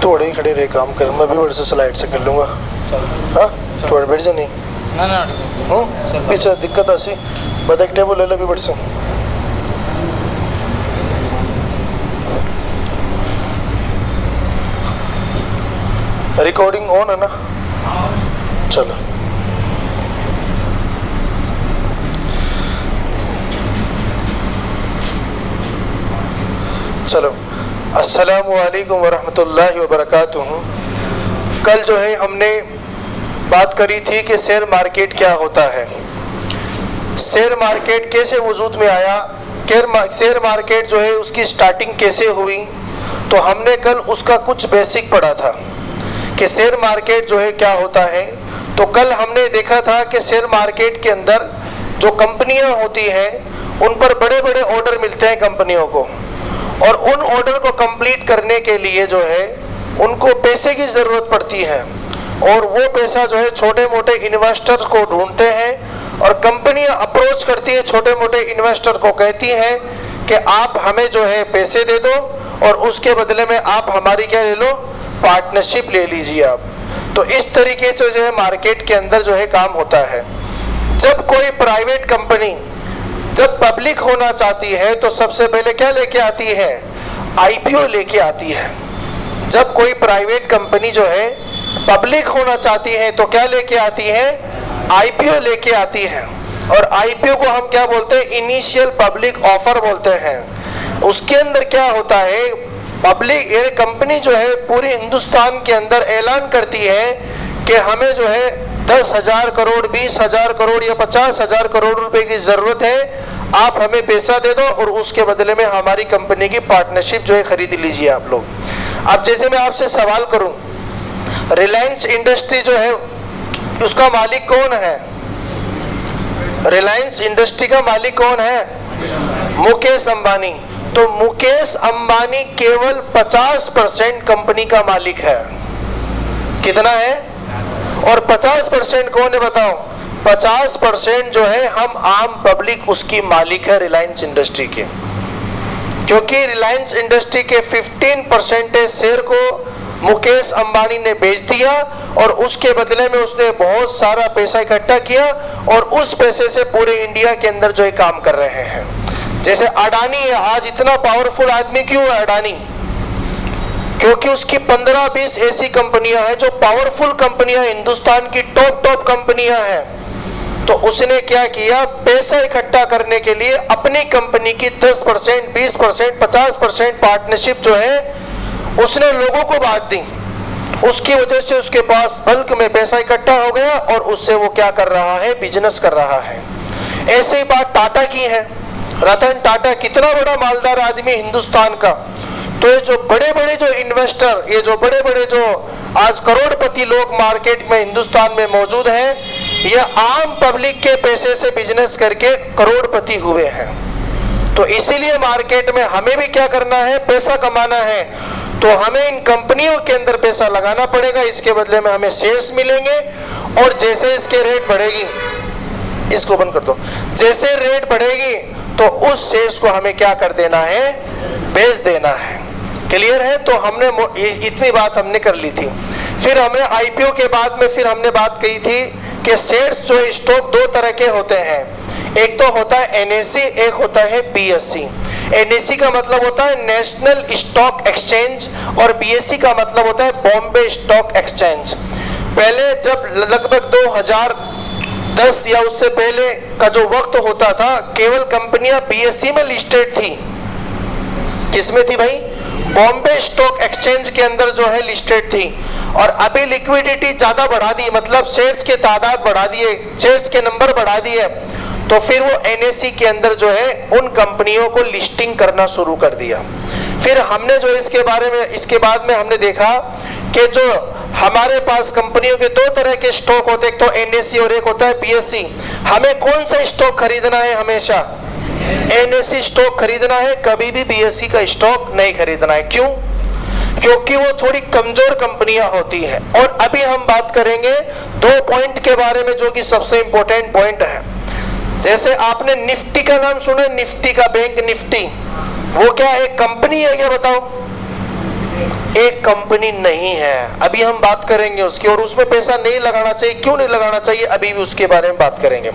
थोड़े ही खड़े रहे काम कर, मैं भी बड़े से स्लाइड से कर लूँगा। हाँ थोड़े बैठ जा नहीं पीछे दिक्कत आसी बता एक टेबल ले लो भी बड़े से। रिकॉर्डिंग ऑन है ना? चलो चलो अस्सलामु अलैकुम वरहमतुल्लाहि वबरकातुहू। कल जो है हमने बात करी थी कि शेयर मार्केट क्या होता है, शेयर मार्केट कैसे वजूद में आया, शेयर मार्केट जो है उसकी स्टार्टिंग कैसे हुई। तो हमने कल उसका कुछ बेसिक पढ़ा था कि शेयर मार्केट जो है क्या होता है। तो कल हमने देखा था कि शेयर मार्केट के अंदर जो कंपनियां होती हैं उन पर बड़े बड़े ऑर्डर मिलते हैं कंपनियों को, और उन ऑर्डर को कंप्लीट करने के लिए जो है उनको पैसे की ज़रूरत पड़ती है, और वो पैसा जो है छोटे मोटे इन्वेस्टर्स को ढूंढते हैं, और कंपनियां अप्रोच करती है छोटे मोटे इन्वेस्टर को, कहती हैं कि आप हमें जो है पैसे दे दो और उसके बदले में आप हमारी क्या ले लो, पार्टनरशिप ले लीजिए आप। तो इस तरीके से जो है मार्केट के अंदर जो है काम होता है। जब कोई प्राइवेट कंपनी जब पब्लिक होना चाहती है तो सबसे पहले क्या लेके आती है, आईपीओ लेके आती है। जब कोई प्राइवेट कंपनी जो है पब्लिक होना चाहती है तो क्या लेके आती है, आईपीओ लेके आती है। और आईपीओ को हम क्या बोलते हैं, इनिशियल पब्लिक ऑफर बोलते हैं। उसके अंदर क्या होता है, पब्लिक ये कंपनी जो है पूरे हिंदुस्तान के अंदर ऐलान करती है कि हमें जो है 10,000 करोड़ 20,000 करोड़ या 50,000 करोड़ रुपए की जरूरत है, आप हमें पैसा दे दो और उसके बदले में हमारी कंपनी की पार्टनरशिप जो है खरीद लीजिए आप लोग। अब जैसे मैं आपसे सवाल करूं, रिलायंस इंडस्ट्री जो है उसका मालिक कौन है, रिलायंस इंडस्ट्री का मालिक कौन है, मुकेश अंबानी। तो मुकेश अंबानी केवल 50% कंपनी का मालिक है। कितना है, और 50% कौन है बताओ, 50% जो है हम आम पब्लिक उसकी मालिक है रिलायंस इंडस्ट्री के। क्योंकि रिलायंस इंडस्ट्री के 15% शेयर को मुकेश अंबानी ने बेच दिया, और उसके बदले में उसने बहुत सारा पैसा इकट्ठा किया, और उस पैसे से पूरे इंडिया के अंदर जो है काम कर रहे हैं। जैसे अडानी है, आज इतना पावरफुल आदमी क्यों है अडानी, क्योंकि उसकी 15-20 ऐसी कंपनियां हैं जो पावरफुल कंपनियां, हिंदुस्तान की टॉप कंपनियां हैं। तो उसने क्या किया, पैसा इकट्ठा करने के लिए अपनी कंपनी की 10%, 20%, 50% पार्टनरशिप जो है उसने लोगों को बांट दी। उसकी वजह से उसके पास बल्क में पैसा इकट्ठा हो गया, और उससे वो क्या कर रहा है, बिजनेस कर रहा है। ऐसे ही बात टाटा की है, रतन टाटा कितना बड़ा मालदार आदमी हिंदुस्तान का। तो ये जो बड़े बड़े जो इन्वेस्टर, ये जो बड़े बड़े जो आज करोड़पति लोग मार्केट में हिंदुस्तान में मौजूद हैं, ये आम पब्लिक के पैसे से बिजनेस करके करोड़पति हुए हैं। तो इसीलिए मार्केट में हमें भी क्या करना है, पैसा कमाना है, तो हमें इन कंपनियों के अंदर पैसा लगाना पड़ेगा, इसके बदले में हमें शेयर्स मिलेंगे। और जैसे इसके रेट बढ़ेगी, इसको बंद कर दो, जैसे रेट बढ़ेगी तो उस शेयर्स को हमें क्या कर देना है, बेच देना है। क्लियर है? तो हमने इतनी बात हमने कर ली थी। फिर हमने आईपीओ के बाद में फिर हमने बात कही थी कि शेयर्स जो स्टॉक दो तरह के होते हैं, एक तो होता है एनएससी, एक होता है बीएससी। एनएससी का मतलब होता है नेशनल स्टॉक एक्सचेंज, और बीएससी का मतलब होता है बॉम्बे स्टॉक एक्सचेंज। पहले जब लगभग 2010 या उससे पहले का जो वक्त होता था, केवल कंपनियां बीएससी में लिस्टेड थी। किसमें थी भाई, बॉम्बे स्टॉक एक्सचेंज के अंदर जो है लिस्टेड थी। और अभी लिक्विडिटी ज्यादा बढ़ा दी, मतलब शेयर्स के तादाद बढ़ा दिए, शेयर्स के नंबर बढ़ा दिए, तो फिर वो एनएससी के अंदर जो है उन कंपनियों को लिस्टिंग करना शुरू कर दिया। फिर हमने जो इसके बारे में, इसके बाद में हमने देखा कि जो हमारे पास कंपनियों के दो तरह के स्टॉक होते हैं, एक तो एनएससी और एक होता है बीएससी। हमें कौन सा स्टॉक खरीदना है, हमेशा एनएससी स्टॉक खरीदना है, कभी भी बीएससी का स्टॉक नहीं खरीदना है। क्यों? क्योंकि वो थोड़ी कमजोर कंपनियां होती हैं। और अभी हम बात करेंगे दो पॉइंट के बारे में जो कि सबसे इंपॉर्टेंट पॉइंट है। जैसे आपने निफ्टी का नाम सुना, निफ्टी का, बैंक निफ्टी, वो क्या एक कंपनी है क्या बताओ? एक कंपनी नहीं है। अभी हम बात करेंगे उसकी, और उसमें पैसा नहीं लगाना चाहिए, क्यों नहीं लगाना चाहिए, अभी भी उसके बारे में बात करेंगे।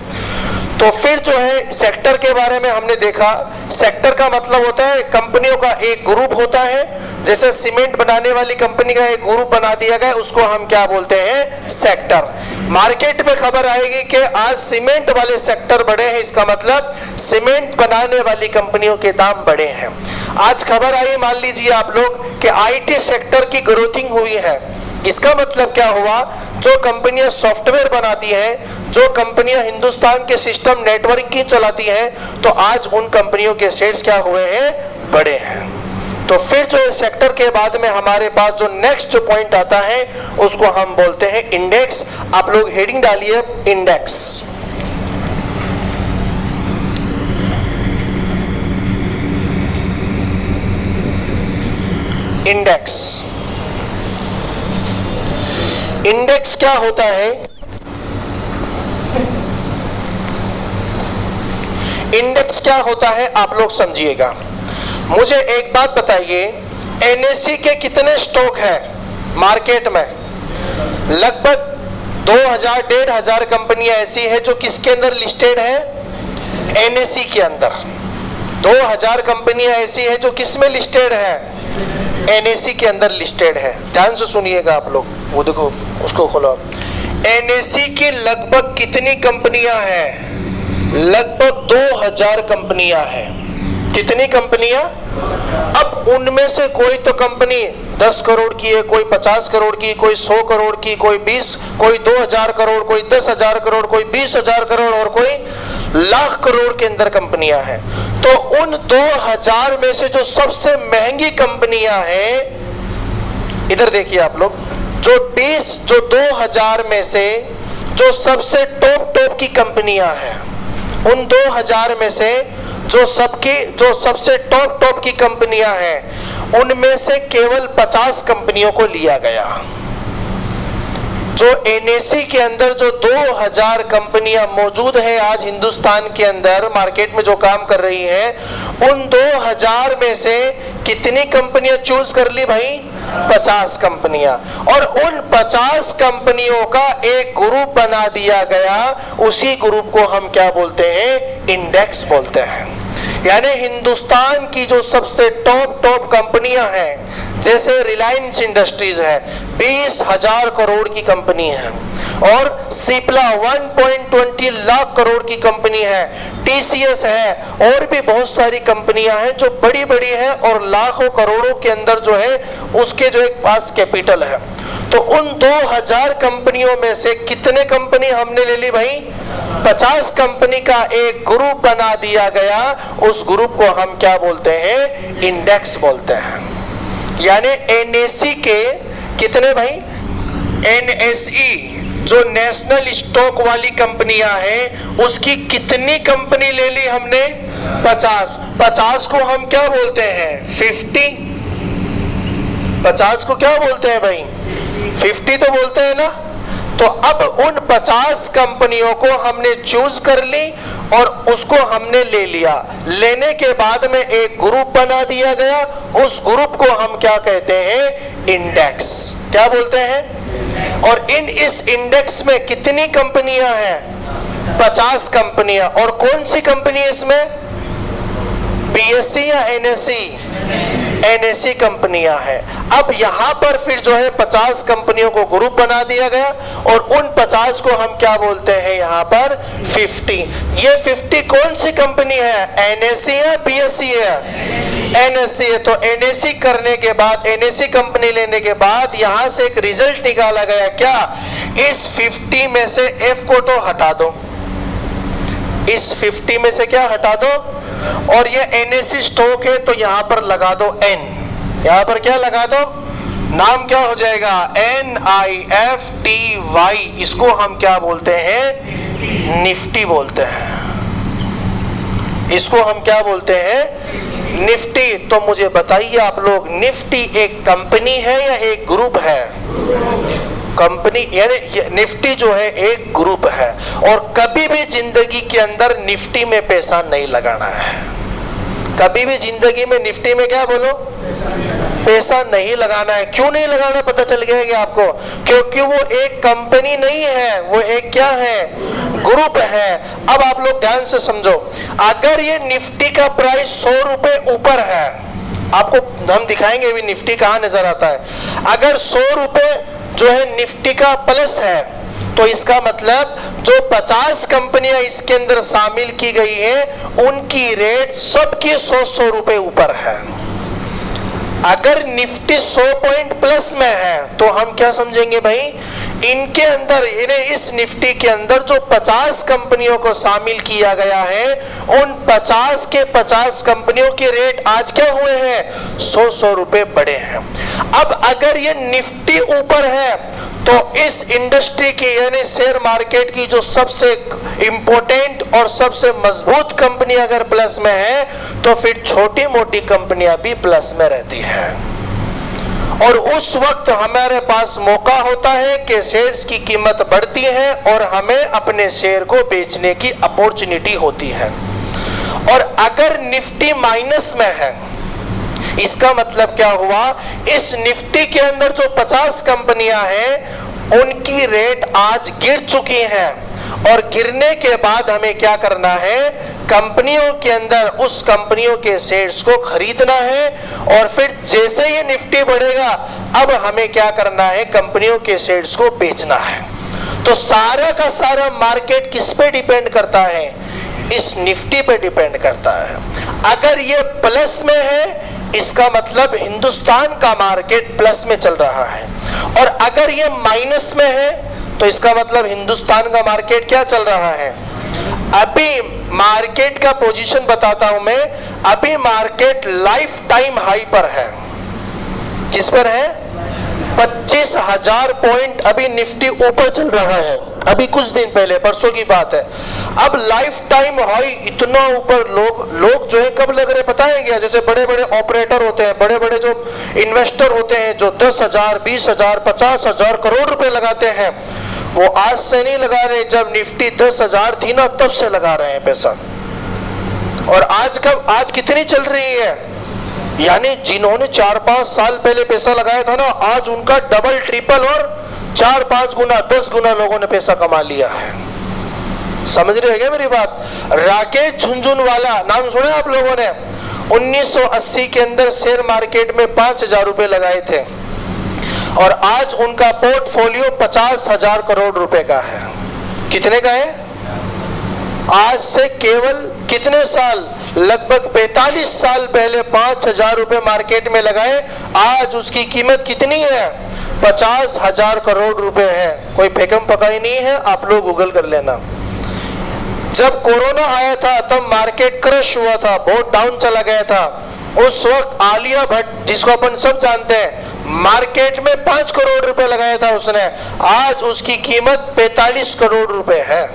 तो फिर जो है सेक्टर के बारे में हमने देखा। सेक्टर का मतलब होता है कंपनियों का एक ग्रुप होता है। जैसे सीमेंट बनाने वाली कंपनी का एक ग्रुप बना दिया गया, उसको हम क्या बोलते हैं? सेक्टर। मार्केट में खबर आएगी कि आज सीमेंट वाले सेक्टर बढ़े हैं, इसका मतलब सीमेंट बनाने वाली कंपनियों के दाम बढ़े हैं। आज खबर आई, मान लीजिए आप लोग, कि आईटी सेक्टर की ग्रोथिंग हुई है। इसका मतलब क्या हुआ? जो कंपनियां सॉफ्टवेयर बनाती हैं, जो कंपनियां हिंदुस्तान के सिस्टम नेटवर्क की चलाती हैं, तो आज उन कंपनियों के शेयर्स क्या हुए हैं? बढ़े हैं। तो फिर जो सेक्टर के बाद में हमारे पास जो नेक्स्ट जो पॉइंट आता है, उसको हम बोलते हैं इंडेक्स। आप लोग हेडिंग डालिए इंडेक्स। इंडेक्स। इंडेक्स क्या होता है? इंडेक्स क्या होता है आप लोग समझिएगा। मुझे एक बात बताइए, एनएससी के कितने स्टॉक है मार्केट में? लगभग 2000-1500 कंपनियां ऐसी है जो किसके अंदर लिस्टेड है? एनएससी के अंदर। 2000 कंपनियां ऐसी है जो किस में लिस्टेड है? एनएससी के अंदर लिस्टेड है। ध्यान से सुनिएगा आप लोग, वो देखो उसको खोलो। एनएससी की लगभग कितनी कंपनियां हैं? लगभग 2000 कंपनियां हैं। कितनी कंपनियां? अब उनमें से कोई तो कंपनी 10 करोड़ की है, कोई 50 करोड़ की, कोई 100 करोड़ की, कोई 20, कोई 2000 करोड़, कोई 10,000 करोड़, कोई 20,000 करोड़, और कोई लाख करोड़ के अंदर कंपनियां हैं। तो उन 2000 में से जो सबसे महंगी कंपनियां हैं, इधर देखिए आप लोग, जो 2000 में से जो सबसे टॉप की कंपनियां हैं, उन 2000 में से जो सबसे टॉप की कंपनियां हैं, उनमें से केवल 50 कंपनियों को लिया गया। जो एनएससी के अंदर जो 2000 कंपनियां मौजूद है आज हिंदुस्तान के अंदर मार्केट में जो काम कर रही हैं, उन 2000 में से कितनी कंपनियां चूज कर ली भाई? 50 कंपनियां। और उन 50 कंपनियों का एक ग्रुप बना दिया गया। उसी ग्रुप को हम क्या बोलते हैं? इंडेक्स बोलते हैं। यानी हिंदुस्तान की जो सबसे टॉप कंपनियां हैं, जैसे रिलायंस इंडस्ट्रीज है, 20,000 करोड़ की कंपनी है, और सिप्ला 1.20 लाख करोड़ की कंपनी है, टीसीएस है, और भी बहुत सारी कंपनियां हैं जो बड़ी बड़ी हैं और लाखों करोड़ों के अंदर जो है उसके जो एक पास कैपिटल है। तो उन 2000 कंपनियों में से कितने कंपनी हमने ले ली भाई? 50 कंपनी का एक ग्रुप बना दिया गया। उस ग्रुप को हम क्या बोलते हैं? इंडेक्स बोलते हैं। यानी एनएससी के कितने भाई? एनएसई जो नेशनल स्टॉक वाली कंपनियां हैं, उसकी कितनी कंपनी ले ली हमने? 50 को हम क्या बोलते हैं? 50। 50 को क्या बोलते हैं भाई? 50 तो बोलते हैं ना। तो अब उन 50 कंपनियों को हमने चूज कर ली और उसको हमने ले लिया। लेने के बाद में एक ग्रुप बना दिया गया। उस ग्रुप को हम क्या कहते हैं? इंडेक्स। क्या बोलते हैं? और इस इंडेक्स में कितनी कंपनियां हैं? 50 कंपनियां। और कौन सी कंपनी इसमें? बीएससी या एनएससी? एनएससी कंपनियां हैं। अब यहां पर फिर जो है 50 कंपनियों को ग्रुप बना दिया गया और उन 50 को हम क्या बोलते हैं यहां पर? 50। ये 50 कौन सी कंपनी है? एनएससी है, बीएससी है? एनएससी है। तो एनएससी करने के बाद, एनएससी कंपनी लेने के बाद यहां से एक रिजल्ट निकाला गया। क्या? इस 50 में से एफ को तो हटा दो, इस 50 में से क्या हटा दो, और ये एनएससी स्टॉक है तो यहां पर लगा दो एन। यहां पर क्या लगा दो? नाम क्या हो जाएगा? NIFTY। इसको हम क्या बोलते हैं? निफ्टी बोलते हैं। इसको हम क्या बोलते हैं? निफ्टी। तो मुझे बताइए आप लोग, निफ्टी एक कंपनी है या एक ग्रुप है? कंपनी। यानी निफ्टी जो है एक ग्रुप है। और कभी भी जिंदगी के अंदर निफ्टी में पैसा नहीं लगाना है। कभी भी जिंदगी में निफ्टी में क्या बोलो, पैसा नहीं लगाना है। क्यों नहीं लगाना पता चल गया कि आपको, क्योंकि वो एक कंपनी नहीं है, वो एक क्या है, ग्रुप है। अब आप लोग ध्यान से समझो, अगर ये निफ्टी का प्राइस 100 रुपए ऊपर है, आपको हम दिखाएंगे अभी निफ्टी कहां नजर आता है। अगर 100 रुपए जो है निफ्टी का प्लस है, तो इसका मतलब जो 50 कंपनियां इसके अंदर शामिल की गई है, उनकी रेट सबके 100 रुपए ऊपर है। अगर निफ्टी 100 पॉइंट प्लस में है, तो हम क्या समझेंगे भाई, इनके अंदर, इन्हें इस निफ्टी के अंदर जो 50 कंपनियों को शामिल किया गया है, उन 50 के 50 कंपनियों के रेट आज क्या हुए हैं, 100 रुपए बढ़े हैं। अब अगर ये निफ्टी ऊपर है, तो इस इंडस्ट्री की यानी शेयर मार्केट की जो सबसे इंपॉर्टेंट और सबसे मजबूत कंपनी अगर प्लस में है, तो फिर छोटी मोटी कंपनियां भी प्लस में रहती हैं। और उस वक्त हमारे पास मौका होता है कि शेयर्स की कीमत बढ़ती है और हमें अपने शेयर को बेचने की अपॉर्चुनिटी होती है। और अगर निफ्टी माइनस में है, इसका मतलब क्या हुआ, इस निफ्टी के अंदर जो 50 कंपनियां हैं, उनकी रेट आज गिर चुकी हैं, और गिरने के बाद हमें क्या करना है, कंपनियों के अंदर उस कंपनियों के शेयर्स को खरीदना है। और फिर जैसे ये निफ्टी बढ़ेगा, अब हमें क्या करना है, कंपनियों के शेयर्स को बेचना है। तो सारा का सारा मार्केट किस पे डिपेंड करता है, इस निफ्टी पे डिपेंड करता है। अगर ये प्लस में है, इसका मतलब हिंदुस्तान का मार्केट प्लस में चल रहा है, और अगर ये माइनस में है, तो इसका मतलब हिंदुस्तान का मार्केट क्या चल रहा है। अभी मार्केट का पोजीशन बताता हूं मैं, अभी मार्केट लाइफ टाइम हाई पर है। किस पर है, 25,000 पॉइंट अभी निफ्टी ऊपर चल रहा है, अभी कुछ दिन पहले, परसों की बात है। अब लाइफ टाइम हाई इतना ऊपर लोग जो है कब लग रहे पता है क्या, जैसे बड़े बड़े ऑपरेटर होते हैं, बड़े बड़े जो इन्वेस्टर होते हैं, जो 10,000 20,000 50,000 करोड़ रुपए लगाते हैं, वो आज से नहीं लगा रहे, जब निफ्टी 10,000 थी ना तब से लगा रहे हैं पैसा। और आज कितनी चल रही है, यानी जिन्होंने 4-5 साल पहले पैसा लगाया था ना, आज उनका डबल ट्रिपल और 4-5 गुना 10 गुना लोगों ने पैसा कमा लिया है। समझ रहे हैं क्या मेरी बात। राकेश झुनझुनवाला नाम सुना आप लोगों ने, 1980 के अंदर शेयर मार्केट में 5,000 रुपए लगाए थे, और आज उनका पोर्टफोलियो 50,000 करोड़ रुपए का है। कितने का है, आज से केवल कितने साल, लगभग 45 साल पहले 5,000 रुपए मार्केट में लगाए, आज उसकी कीमत कितनी है, 50,000 करोड़ रुपए है। कोई फेकम पकाई नहीं है, आप लोग गूगल कर लेना। जब कोरोना आया था तब मार्केट क्रश हुआ था, बहुत डाउन चला गया था। उस वक्त आलिया भट्ट, जिसको अपन सब जानते हैं, मार्केट में 5 करोड़ रुपए लगाया था उसने, आज उसकी कीमत 45 करोड़ रुपए है।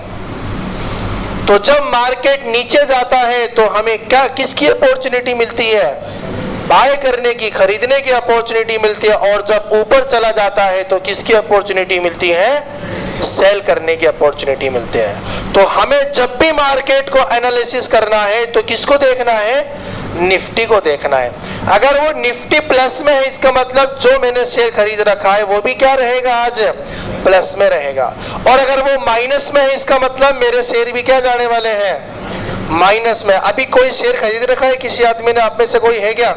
तो जब मार्केट नीचे जाता है तो हमें क्या, किसकी अपॉर्चुनिटी मिलती है, बाय करने की, खरीदने की अपॉर्चुनिटी मिलती है। और जब ऊपर चला जाता है तो किसकी अपॉर्चुनिटी मिलती है, सेल करने की अपॉर्चुनिटी मिलती है। तो हमें जब भी मार्केट को एनालिसिस करना है तो किसको देखना है, निफ्टी को देखना है। अगर वो निफ्टी प्लस में है, इसका मतलब जो मैंने शेयर खरीद रखा है वो भी क्या रहेगा, आज प्लस में रहेगा। और अगर वो माइनस में है, इसका मतलब मेरे शेयर भी क्या जाने वाले हैं, माइनस में। अभी कोई शेयर खरीद रखा है किसी आदमी ने, आप में से कोई है क्या,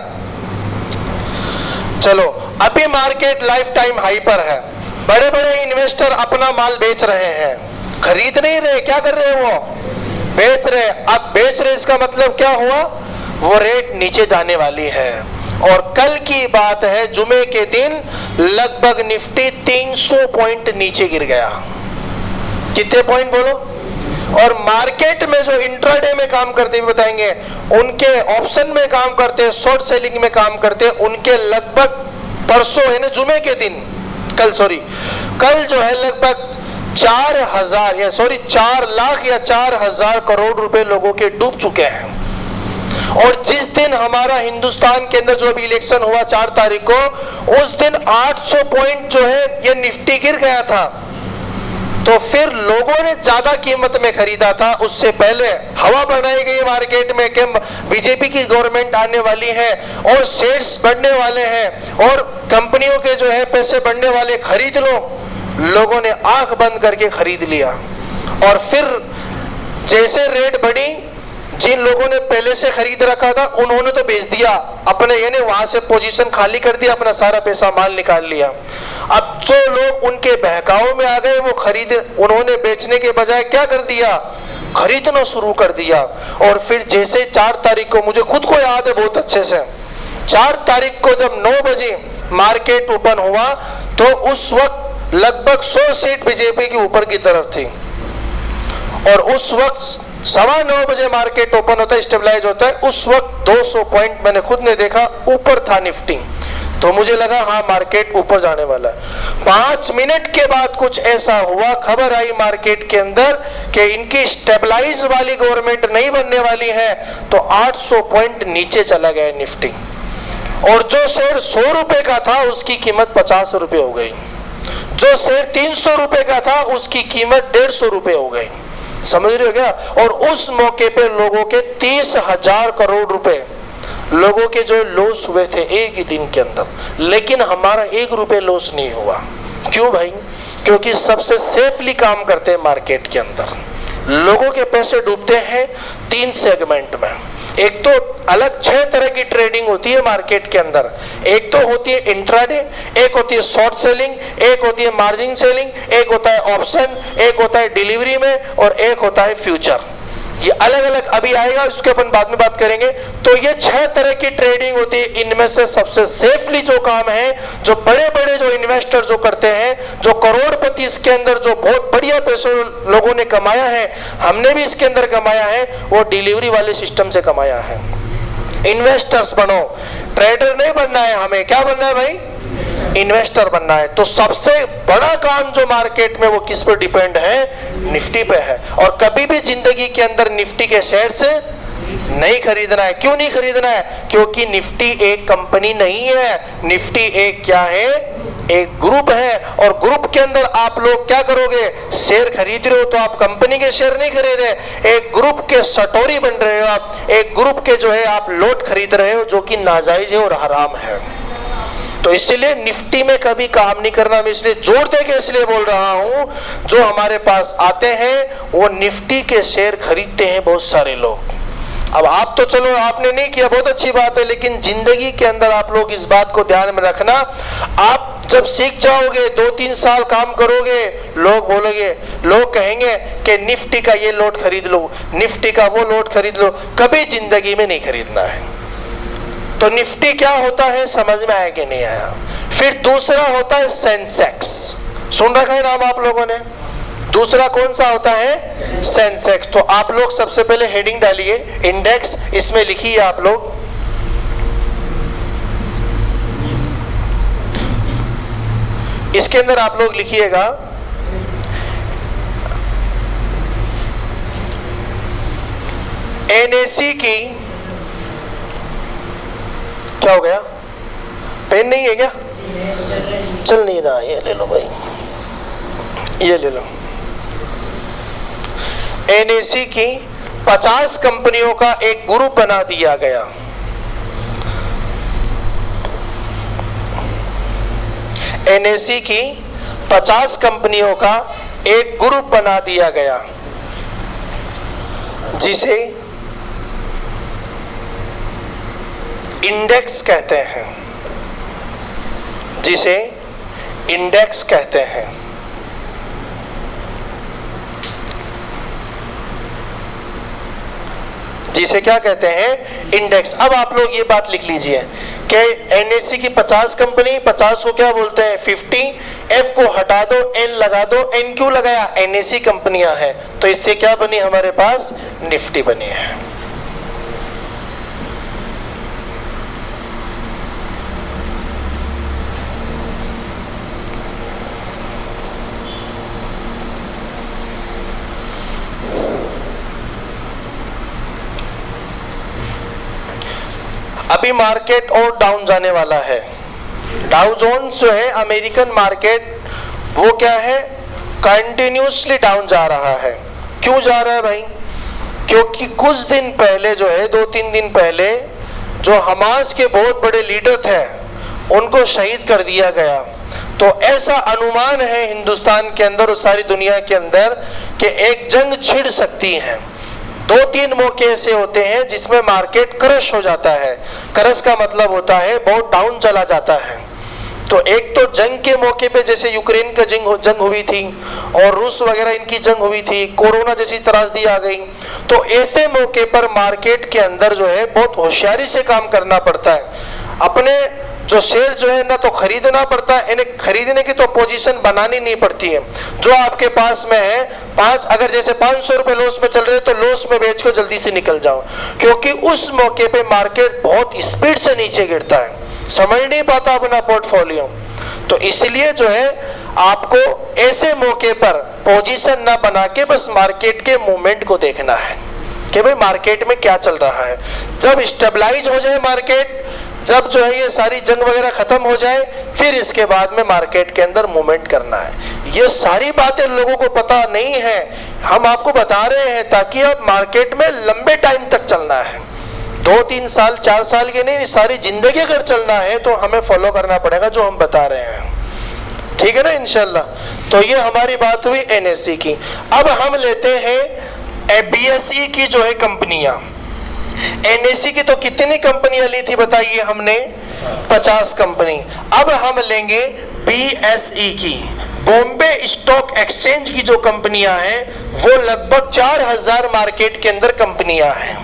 चलो। अभी मार्केट लाइफ टाइम हाई पर है, बड़े बड़े इन्वेस्टर अपना माल बेच रहे हैं, खरीद नहीं रहे, क्या कर रहे हैं, वो बेच रहे। अब बेच रहे, इसका मतलब क्या हुआ, वो रेट नीचे जाने वाली है। और कल की बात है, जुमे के दिन लगभग निफ्टी 300 पॉइंट नीचे गिर गया। कितने पॉइंट बोलो। और मार्केट में जो इंट्राडे में काम करते हुए बताएंगे, उनके ऑप्शन में काम करते, शॉर्ट सेलिंग में काम करते, उनके लगभग परसों है ना, जुमे के दिन, कल जो है लगभग 4 लाख या 4,000 करोड़ रुपए लोगों के डूब चुके हैं। और जिस दिन हमारा हिंदुस्तान के अंदर जो अभी इलेक्शन हुआ 4 तारीख को, उस दिन 800 पॉइंट जो है ये निफ्टी गिर गया था। तो फिर लोगों ने ज्यादा कीमत में खरीदा था। उससे पहले हवा बनाई गई मार्केट में कि बीजेपी की गवर्नमेंट आने वाली है और शेयर्स बढ़ने वाले हैं और कंपनियों के जो है पैसे बढ़ने वाले, खरीद लो। लोगों ने आंख बंद करके खरीद लिया और फिर जैसे रेट बढ़ी, जिन लोगों ने पहले से खरीद रखा था उन्होंने तो बेच दिया अपने, यानी वहां से पोजीशन खाली कर दिया, अपना सारा पैसा माल निकाल लिया। अब जो लोग उनके बहकाव में आ गए वो उन्होंने बेचने के बजाय क्या कर दिया, खरीदना शुरू कर दिया। और फिर जैसे 4 तारीख को, मुझे खुद को याद है बहुत अच्छे से, 4 तारीख को जब 9 बजे मार्केट ओपन हुआ तो उस वक्त लगभग 100 सीट बीजेपी के ऊपर की तरफ थी और उस वक्त 9:15 बजे मार्केट ओपन होता है, स्टेबलाइज होता है। उस वक्त 200 पॉइंट मैंने खुद ने देखा ऊपर था निफ्टी, तो मुझे लगा हाँ मार्केट ऊपर जाने वाला है। 5 मिनट के बाद कुछ ऐसा हुआ, खबर आई मार्केट के अंदर कि इनकी स्टेबलाइज वाली गवर्नमेंट नहीं बनने वाली है, तो 800 पॉइंट नीचे चला गया निफ्टी और जो शेयर 100 रुपए का था उसकी कीमत 50 रुपए हो गई, जो शेयर 300 रुपए का था उसकी कीमत 150 रुपए हो गई। समझ रहे हो क्या? और उस मौके पे लोगों के 30,000 करोड़ रुपए लोगों के जो लॉस हुए थे एक ही दिन के अंदर, लेकिन हमारा 1 रुपए लॉस नहीं हुआ। क्यों भाई? क्योंकि सबसे सेफली काम करते हैं मार्केट के अंदर। लोगों के पैसे डूबते हैं 3 सेगमेंट में। एक तो अलग 6 तरह की ट्रेडिंग होती है मार्केट के अंदर। एक तो होती है इंट्राडे, एक होती है शॉर्ट सेलिंग, एक होती है मार्जिन सेलिंग, एक होता है ऑप्शन, एक होता है डिलीवरी में और एक होता है फ्यूचर। ये अलग अलग अभी आएगा, उसके अपन बाद में बात करेंगे। तो ये 6 तरह की ट्रेडिंग होती है। इनमें से सबसे सेफली जो काम है, जो बड़े बड़े जो इन्वेस्टर जो करते हैं, जो करोड़पति इसके अंदर जो बहुत बढ़िया पैसे लोगों ने कमाया है, हमने भी इसके अंदर कमाया है, वो डिलीवरी वाले सिस्टम से कमाया है। इन्वेस्टर्स बनो, ट्रेडर नहीं बनना है हमें। क्या बनना है भाई? इन्वेस्टर बनना है। तो सबसे बड़ा काम जो मार्केट में वो किस पर डिपेंड है? निफ्टी पे है। और कभी भी जिंदगी के अंदर निफ्टी के शेयर से नहीं खरीदना है। क्यों नहीं खरीदना है? क्योंकि निफ्टी एक कंपनी नहीं है, निफ्टी एक क्या है? एक ग्रुप है। और ग्रुप के अंदर आप लोग क्या करोगे? शेयर खरीद रहे हो तो आप कंपनी के शेयर नहीं खरीद रहे, एक ग्रुप के सटोरी बन रहे हो आप, एक ग्रुप के जो है आप लोट खरीद रहे हो जो कि नाजायज है और हराम है। तो इसलिए निफ्टी में कभी काम नहीं करना। मैं इसलिए जोर दे के इसलिए बोल रहा हूं, जो हमारे पास आते हैं वो निफ्टी के शेयर खरीदते हैं बहुत सारे लोग। अब आप तो चलो आपने नहीं किया, बहुत अच्छी बात है, लेकिन जिंदगी के अंदर आप लोग इस बात को ध्यान में रखना। आप जब सीख जाओगे, 2-3 साल काम करोगे, लोग बोलोगे, लोग कहेंगे कि निफ्टी का ये लोट खरीद लो, निफ्टी का वो लोट खरीद लो। कभी जिंदगी में नहीं खरीदना है। तो निफ्टी क्या होता है समझ में आया कि नहीं आया? फिर दूसरा होता है सेंसेक्स। सुन रखा है नाम आप लोगों ने? दूसरा कौन सा होता है? सेंसेक्स। तो आप लोग सबसे पहले हेडिंग डालिए इंडेक्स, इसमें लिखिए आप लोग इसके अंदर आप लोग लिखिएगा एनएसई की, क्या हो गया? पेन नहीं है क्या? चल नहीं रहा, ये ले लो भाई, ये ले लो। एनएसई की 50 कंपनियों का एक ग्रुप बना दिया गया। एनएसई की 50 कंपनियों का एक ग्रुप बना दिया गया जिसे इंडेक्स कहते हैं, जिसे इंडेक्स कहते हैं। जिसे क्या कहते हैं? इंडेक्स। अब आप लोग ये बात लिख लीजिए कि एनएसई की 50 कंपनी, 50 को क्या बोलते हैं? 50। एफ को हटा दो, एन लगा दो। एन क्यों लगाया? एनएसई कंपनियां हैं, तो इससे क्या बनी हमारे पास? निफ्टी बनी है। अभी मार्केट और डाउन जाने वाला है। डाउ जोन्स जो है अमेरिकन मार्केट, वो क्या है? कंटिन्यूसली डाउन जा रहा है। क्यों जा रहा है भाई? क्योंकि कुछ दिन पहले जो है, 2-3 दिन पहले, जो हमास के बहुत बड़े लीडर थे उनको शहीद कर दिया गया। तो ऐसा अनुमान है हिंदुस्तान के अंदर और सारी दुनिया के अंदर कि एक जंग छिड़ सकती है। 2-3 मौके ऐसे होते हैं जिसमें मार्केट क्रश हो जाता है। क्रश का मतलब होता है बहुत डाउन चला जाता है। तो एक तो जंग के मौके पे, जैसे यूक्रेन का जंग हुई थी और रूस वगैरह इनकी जंग हुई थी, कोरोना जैसी त्रासदी आ गई। तो ऐसे मौके पर मार्केट के अंदर जो है बहुत होशियारी से काम करना पड़ता है। अपने जो शेयर जो है ना तो खरीदना पड़ता है, इन्हें खरीदने की तो पोजीशन बनानी नहीं पड़ती है। जो आपके पास में है, अगर जैसे 500 रुपए लॉस में चल रहे तो लॉस में बेच को जल्दी से निकल जाओ, क्योंकि उस मौके पे मार्केट बहुत स्पीड से नीचे गिरता है, समझ नहीं पाता अपना पोर्टफोलियो। तो इसलिए जो है आपको ऐसे मौके पर पोजीशन ना बना के बस मार्केट के मूवमेंट को देखना है कि भाई मार्केट में क्या चल रहा है। जब स्टेबलाइज हो जाए मार्केट, जब जो है ये सारी जंग वगैरह खत्म हो जाए, फिर इसके बाद में मार्केट के अंदर मूवमेंट करना है। ये सारी बातें लोगों को पता नहीं है, हम आपको बता रहे हैं ताकि अब मार्केट में लंबे टाइम तक चलना है। 2-3 साल 4 साल के नहीं, सारी जिंदगी अगर चलना है तो हमें फॉलो करना पड़ेगा जो हम बता रहे हैं, ठीक है ना, इंशाल्लाह। तो ये हमारी बात हुई एनएसई की। अब हम लेते हैं बीएसई की जो है कंपनियां। एनएसई की तो कितनी कंपनियां ली थी बताइए हमने? 50 कंपनी। अब हम लेंगे बीएसई की, बॉम्बे स्टॉक एक्सचेंज की जो कंपनियां हैं वो लगभग 4000 मार्केट के अंदर कंपनियां हैं।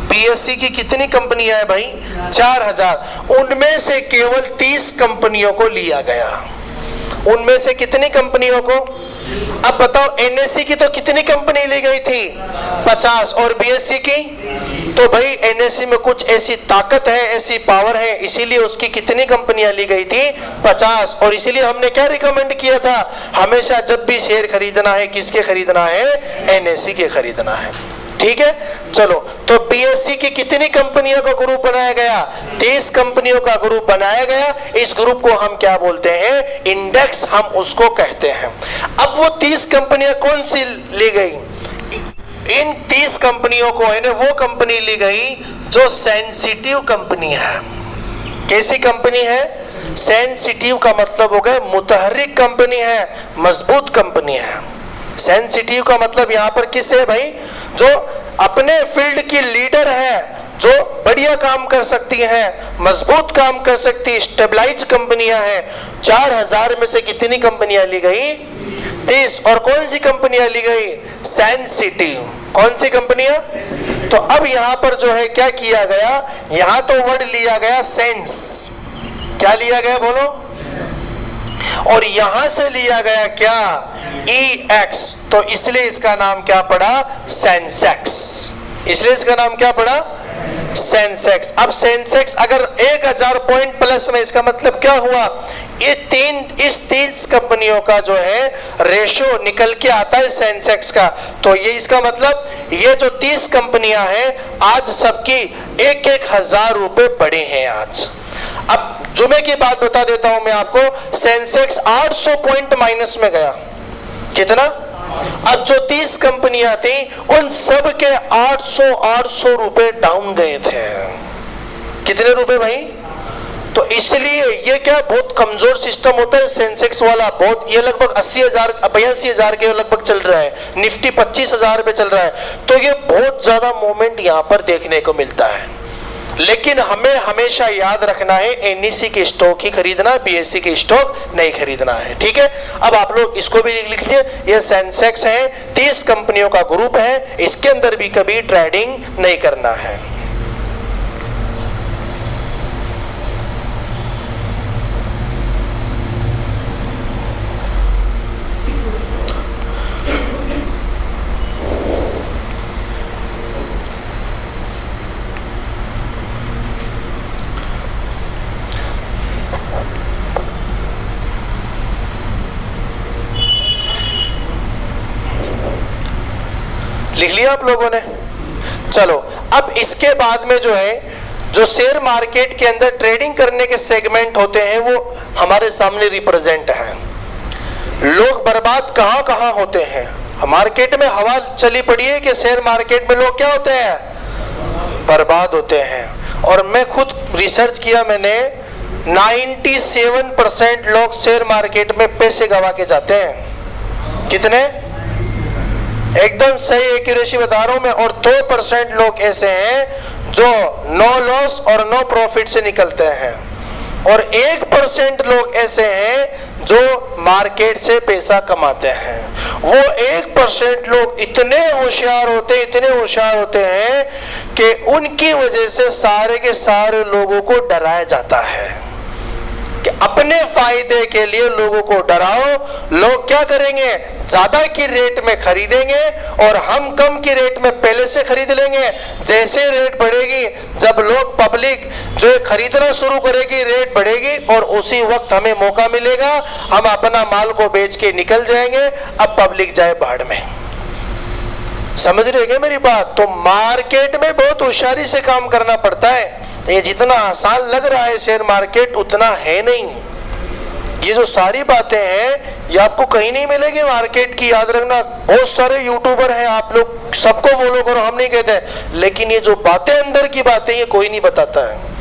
बीएसई की कितनी कंपनियां हैं भाई? 4000। उनमें से केवल 30 कंपनियों को लिया गया। उनमें से कितनी कंपनियों को? अब बताओ, एनएसई की तो कितनी कंपनी ली गई थी? 50। और बीएसई की? तो भाई एनएसई में कुछ ऐसी ताकत है, ऐसी पावर है, इसीलिए उसकी कितनी कंपनियां ली गई थी? 50। और इसीलिए हमने क्या रिकमेंड किया था? हमेशा जब भी शेयर खरीदना है, किसके खरीदना है? एनएसई के खरीदना है, ठीक है। चलो, तो बीएसई की कितनी कंपनियों का ग्रुप बनाया गया? 30 कंपनियों का ग्रुप बनाया गया। इस ग्रुप को हम क्या बोलते हैं? इंडेक्स हम उसको कहते हैं। अब वो 30 कंपनियां कौन सी ली गई? इन 30 कंपनियों को है ना वो कंपनी ली गई जो सेंसिटिव कंपनी है। कैसी कंपनी है? सेंसिटिव का मतलब हो गया मुतहर्रिक कंपनी है, मजबूत कंपनी है। सेंसिटिव का मतलब यहाँ पर किससे है भाई? जो अपने फील्ड की लीडर है, जो बढ़िया काम कर सकती हैं, मजबूत काम कर सकती, स्टेबलाइज कंपनियां हैं। 4000 में से कितनी कंपनियां ली गई? 30। और कौन सी कंपनियां ली गई? सेंसिटिव। कौन सी कंपनियां? तो अब यहां पर जो है क्या किया गया? यहां तो वर्ड लिया गया सेंस। क्या लिया गया बोलो? और यहां से लिया गया क्या? EX। तो इसलिए इसका नाम क्या पड़ा? सेंसेक्स। इसलिए इसका नाम क्या पड़ा? सेंसेक्स। अब सेंसेक्स अगर 1000 पॉइंट प्लस में, इसका मतलब क्या हुआ? इस 30 कंपनियों का जो है रेशो निकल के आता है सेंसेक्स का। तो ये इसका मतलब ये जो 30 कंपनियां हैं आज सबकी 1-1 हजार रुपए बढ़े हैं आज। अब जुमे की बात बता देता हूं मैं आपको, सेंसेक्स 800 पॉइंट माइनस में गया। कितना? अब जो 30 कंपनियां थी उन सब के 800 रुपए डाउन गए थे। कितने रुपए भाई? तो इसलिए ये क्या बहुत कमजोर सिस्टम होता है सेंसेक्स वाला। बहुत, ये लगभग 82,000 के लगभग चल रहा है। निफ्टी 25,000 पे चल रहा है। तो ये बहुत ज्यादा मूवमेंट यहाँ पर देखने को मिलता है। लेकिन हमें हमेशा याद रखना है एनएसई के स्टॉक ही खरीदना, बीएसई के स्टॉक नहीं खरीदना है, ठीक है। अब आप लोग इसको भी लिख लीजिए, ये सेंसेक्स है, 30 कंपनियों का ग्रुप है, इसके अंदर भी कभी ट्रेडिंग नहीं करना है। लिख लिया आप लोगों ने? चलो, अब इसके बाद में जो है, जो शेयर मार्केट के अंदर ट्रेडिंग करने के सेगमेंट होते हैं वो हमारे सामने रिप्रेजेंट हैं। लोग बर्बाद कहां कहां होते हैं। मार्केट में हवा चली पड़ी है कि शेयर मार्केट में लोग क्या होते हैं, बर्बाद होते हैं। और मैं खुद रिसर्च किया मैंने, 97% लोग शेयर मार्केट में पैसे गवा के जाते हैं। कितने? एकदम सही एक्यूरेसी बता रहा हूं मैं। और 2% लोग ऐसे हैं जो नो लॉस और नो प्रॉफिट से निकलते हैं। और 1% लोग ऐसे हैं जो मार्केट से पैसा कमाते हैं। वो 1% लोग इतने होशियार होते हैं कि उनकी वजह से सारे के सारे लोगों को डराया जाता है कि अपने फायदे के लिए लोगों को डराओ। लोग क्या करेंगे, ज्यादा की रेट में खरीदेंगे और हम कम की रेट में पहले से खरीद लेंगे। जैसे रेट बढ़ेगी, जब लोग पब्लिक जो है खरीदना शुरू करेगी, रेट बढ़ेगी और उसी वक्त हमें मौका मिलेगा, हम अपना माल को बेच के निकल जाएंगे। अब पब्लिक जाए भाड़ में। समझ रहे हैं मेरी बात? तो मार्केट में बहुत होशियारी से काम करना पड़ता है। ये जितना आसान लग रहा है शेयर मार्केट, उतना है नहीं। ये जो सारी बातें हैं ये आपको कहीं नहीं मिलेगी मार्केट की, याद रखना। बहुत सारे यूट्यूबर हैं, आप लोग सबको फॉलो करो, हम नहीं कहते, लेकिन ये जो बातें अंदर की बातें ये कोई नहीं बताता है।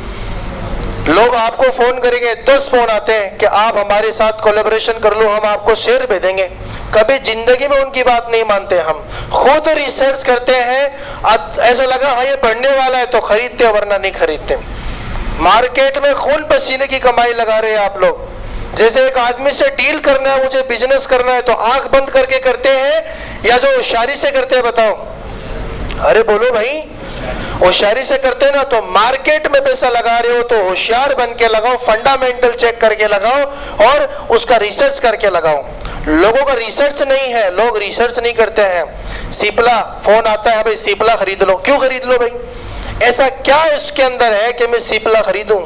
लोग आपको फोन करेंगे, 10 फोन आते हैं कि आप हमारे साथ कोलैबोरेशन कर लो, हम आपको शेयर भेजेंगे। कभी जिंदगी में उनकी बात नहीं मानते। हम खुद रिसर्च करते हैं, ऐसा लगा हाँ ये बढ़ने वाला है तो खरीदते, वरना नहीं खरीदते। मार्केट में खून पसीने की कमाई लगा रहे हैं आप लोग। जैसे एक आदमी से डील करना है, मुझे बिजनेस करना है, तो आंख बंद करके करते हैं या जो होशियारी से करते हैं, बताओ? अरे बोलो भाई, होशियारी से करते ना। तो मार्केट में पैसा लगा रहे हो तो होशियार बन के लगाओ, फंडामेंटल चेक करके लगाओ और उसका रिसर्च करके लगाओ। लोगों का रिसर्च नहीं है, लोग रिसर्च नहीं करते हैं। सिप्ला फोन आता है, भाई सिप्ला खरीद लो। क्यों खरीद लो भाई? ऐसा क्या इसके अंदर है कि मैं सिप्ला खरीदूं?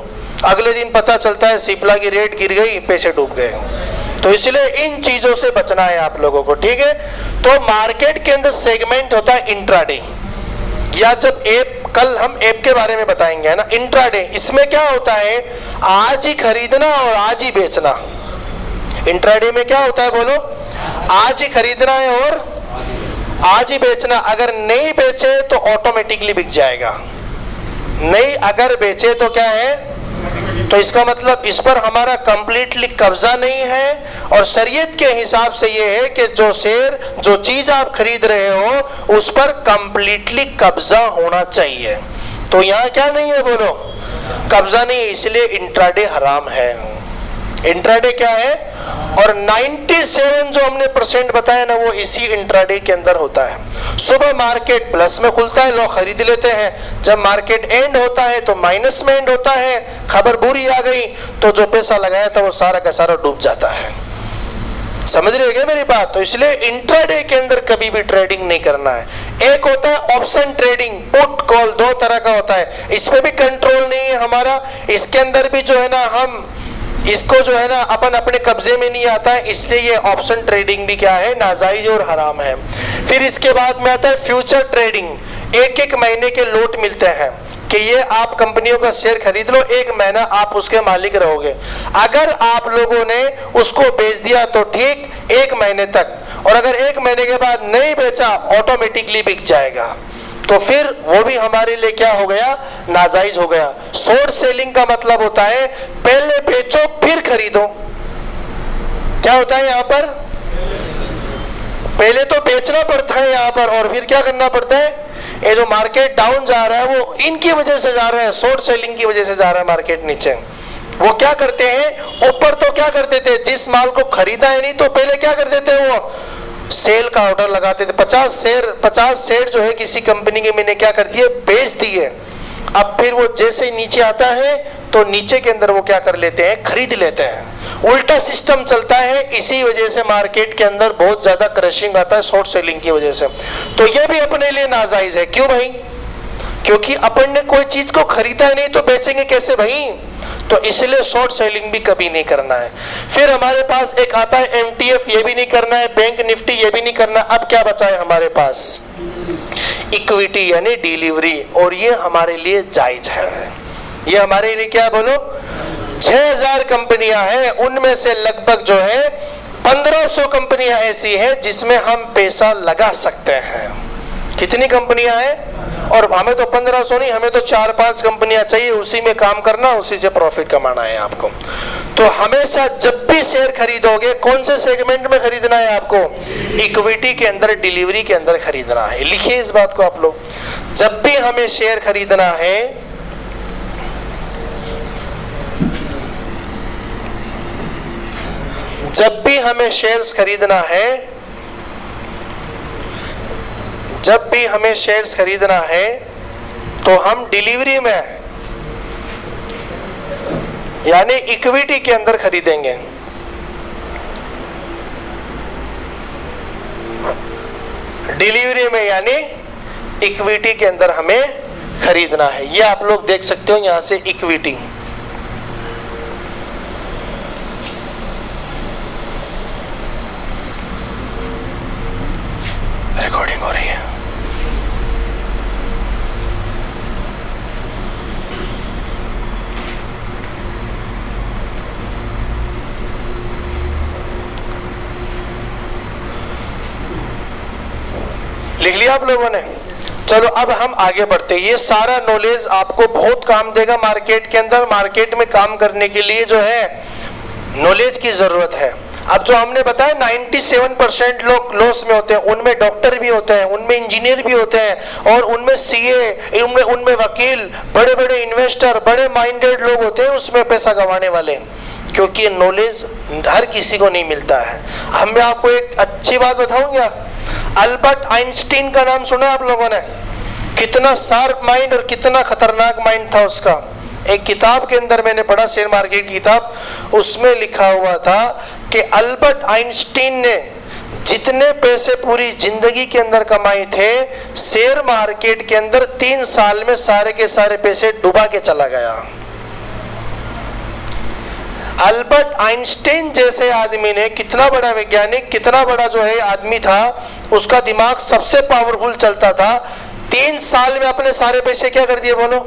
अगले दिन पता चलता है सिप्ला की रेट गिर गई, पैसे डूब गए। तो इसलिए इन चीजों से बचना है आप लोगों को, ठीक है? तो मार्केट के अंदर सेगमेंट होता है इंट्राडे, या जब कल हम ऐप के बारे में बताएंगे, है ना, इंट्राडे। इसमें क्या होता है, आज ही खरीदना और आज ही बेचना। इंट्राडे में क्या होता है बोलो? आज ही खरीदना है और आज ही बेचना। अगर नहीं बेचे तो ऑटोमेटिकली बिक जाएगा। नहीं अगर बेचे तो क्या है, तो इसका मतलब इस पर हमारा कंप्लीटली कब्जा नहीं है। और शरीयत के हिसाब से ये है कि जो शेयर, जो चीज आप खरीद रहे हो उस पर कंप्लीटली कब्जा होना चाहिए। तो यहाँ क्या नहीं है बोलो? कब्जा नहीं है, इसलिए इंट्राडे हराम है। इंट्राडे क्या है? और 97 जो हमने % बताया ना, वो इसी इंट्राडे के अंदर होता है। सुबह मार्केट प्लस में खुलता है, लोग खरीद लेते हैं। जब मार्केट एंड होता है तो माइनस में एंड होता है, खबर बुरी आ गई तो जो पैसा लगाया था वो सारा का सारा डूब जाता है। समझ रहे हो क्या मेरी बात? तो इसलिए इंट्राडे के अंदर कभी भी ट्रेडिंग नहीं करना है। एक होता है ऑप्शन ट्रेडिंग, पुट कॉल, 2 तरह का होता है। इसमें भी कंट्रोल नहीं है हमारा। इसके अंदर भी जो है ना, हम इसको जो है ना अपन अपने कब्जे में नहीं आता है, इसलिए ये ऑप्शन ट्रेडिंग भी क्या है, नाजायज और हराम है। फिर इसके बाद में आता है फ्यूचर ट्रेडिंग। एक महीने के लोट मिलते हैं कि ये आप कंपनियों का शेयर खरीद लो, 1 महीना आप उसके मालिक रहोगे। अगर आप लोगों ने उसको बेच दिया तो ठीक 1 महीने तक, और अगर 1 महीने के बाद नहीं बेचा ऑटोमेटिकली बिक जाएगा। तो फिर वो भी हमारे लिए क्या हो गया, नाजायज हो गया। शॉर्ट सेलिंग का मतलब होता है पहले बेचो फिर खरीदो। क्या होता है यहाँ पर? पहले तो बेचना पड़ता है यहाँ पर, और फिर क्या करना पड़ता है? ये जो मार्केट डाउन जा रहा है वो इनकी वजह से जा रहा है, शॉर्ट सेलिंग की वजह से जा रहा है मार्केट नीचे। वो क्या करते हैं, ऊपर तो क्या करते थे, जिस माल को खरीदा है नहीं तो पहले क्या करते थे, वो सेल का ऑर्डर लगाते थे। 50 शेयर जो है किसी कंपनी के मैंने क्या कर दिए, बेच दिए। अब फिर वो जैसे नीचे आता है तो नीचे के अंदर वो क्या कर लेते हैं, खरीद लेते हैं। उल्टा सिस्टम चलता है, इसी वजह से मार्केट के अंदर बहुत ज्यादा क्रशिंग आता है, शॉर्ट सेलिंग की वजह से। तो ये भी अपने लिए नाजायज है। क्यों भाई? क्योंकि अपन ने कोई चीज को खरीदा है नहीं तो बेचेंगे कैसे भाई? तो इसलिए शॉर्ट सेलिंग भी कभी नहीं करना है। फिर हमारे पास एक आता है MTF, ये भी नहीं करना है। बैंक निफ्टी, ये भी नहीं करना। अब क्या बचा है हमारे पास? इक्विटी यानी डिलीवरी, और ये हमारे लिए जायज है। ये हमारे लिए क्या बोलो, 6000 कंपनियां हैं, उनमें से लगभग जो है 1500 कंपनियां ऐसी हैं जिसमें हम पैसा लगा सकते हैं। कितनी कंपनियां हैं? और हमें तो 1500 नहीं, हमें तो 4-5 कंपनियां चाहिए, उसी में काम करना, उसी से प्रॉफिट कमाना है आपको। तो हमेशा जब भी शेयर खरीदोगे, कौन से सेगमेंट में खरीदना है आपको? इक्विटी के अंदर, डिलीवरी के अंदर खरीदना है। लिखिए इस बात को आप लोग, जब भी हमें शेयर खरीदना है, जब भी हमें शेयर्स खरीदना है, जब भी हमें शेयर्स खरीदना है, तो हम डिलीवरी में यानी इक्विटी के अंदर खरीदेंगे। डिलीवरी में यानी इक्विटी के अंदर हमें खरीदना है। ये आप लोग देख सकते हो यहां से इक्विटी। रिकॉर्डिंग हो रही है। लिख लिया आप लोगों ने? चलो अब हम आगे बढ़ते हैं। ये सारा नॉलेज आपको बहुत काम देगा मार्केट के अंदर। मार्केट में काम करने के लिए जो है नॉलेज की जरूरत है। अब जो हमने बताया 97% लोग लॉस में होते हैं, उनमें डॉक्टर भी होते हैं, उनमें इंजीनियर भी होते हैं, और उनमें सीए, उनमें वकील, बड़े बड़े इन्वेस्टर, बड़े माइंडेड लोग होते हैं उसमें पैसा गंवाने वाले, क्योंकि ये नॉलेज हर किसी को नहीं मिलता है। अब मैं आपको एक अच्छी बात बताऊंगा, अल्बर्ट आइंस्टीन का नाम सुना आप लोगों ने? कितना शार्प माइंड और कितना खतरनाक माइंड था उसका। एक किताब के अंदर मैंने पढ़ा, शेयर मार्केट की किताब, उसमें लिखा हुआ था कि अल्बर्ट आइंस्टीन ने जितने पैसे पूरी जिंदगी के अंदर कमाए थे, शेयर मार्केट के अंदर 3 साल में सारे के सारे पैसे डुबा के चला गया। अल्बर्ट आइंस्टीन जैसे आदमी ने, कितना बड़ा वैज्ञानिक, कितना बड़ा जो है आदमी था, उसका दिमाग सबसे पावरफुल चलता था, 3 साल में अपने सारे पैसे क्या कर दिए बोलो?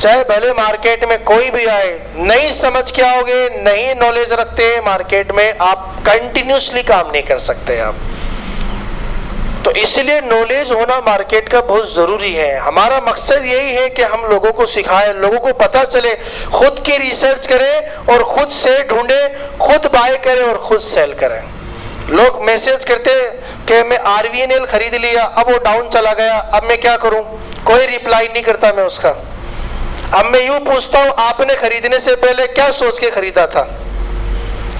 चाहे भले मार्केट में कोई भी आए, नहीं समझ के आओगे, नहीं नॉलेज रखते मार्केट में, आप कंटिन्यूसली काम नहीं कर सकते आप। तो इसलिए नॉलेज होना मार्केट का बहुत जरूरी है। हमारा मकसद यही है कि हम लोगों को सिखाएं, लोगों को पता चले, खुद की रिसर्च करें और खुद से ढूंढे, खुद बाय करें और खुद सेल करें। लोग मैसेज करते कि मैं RVNL खरीद लिया, अब वो डाउन चला गया, अब मैं क्या करूं? कोई रिप्लाई नहीं करता मैं उसका। अब मैं यूं पूछता हूं, आपने खरीदने से पहले क्या सोच के खरीदा था?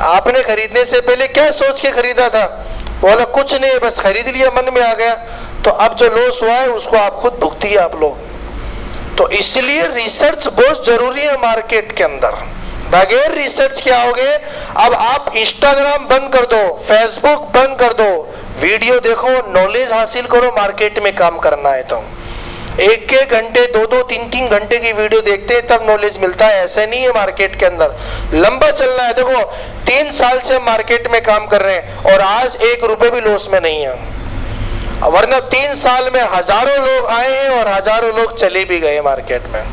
आपने खरीदने से पहले क्या सोच के खरीदा था? बोला कुछ नहीं, बस खरीद लिया, मन में आ गया। तो अब जो लॉस हुआ है उसको आप खुद भुगतिए आप लोग। तो इसलिए रिसर्च बहुत जरूरी है मार्केट के अंदर। बगैर रिसर्च के आओगे, अब आप इंस्टाग्राम बंद कर दो, फेसबुक बंद कर दो, वीडियो देखो, नॉलेज हासिल करो। मार्केट में काम करना है तो 1-1 घंटे, 2-2, 3-3 घंटे की वीडियो देखते हैं तब नॉलेज मिलता है। ऐसे नहीं है मार्केट के अंदर, लंबा चलना है। देखो 3 साल से मार्केट में काम कर रहे हैं और आज 1 रुपए भी लॉस में नहीं है, वरना 3 साल में हजारों लोग आए हैं और हजारों लोग चले भी गए मार्केट में।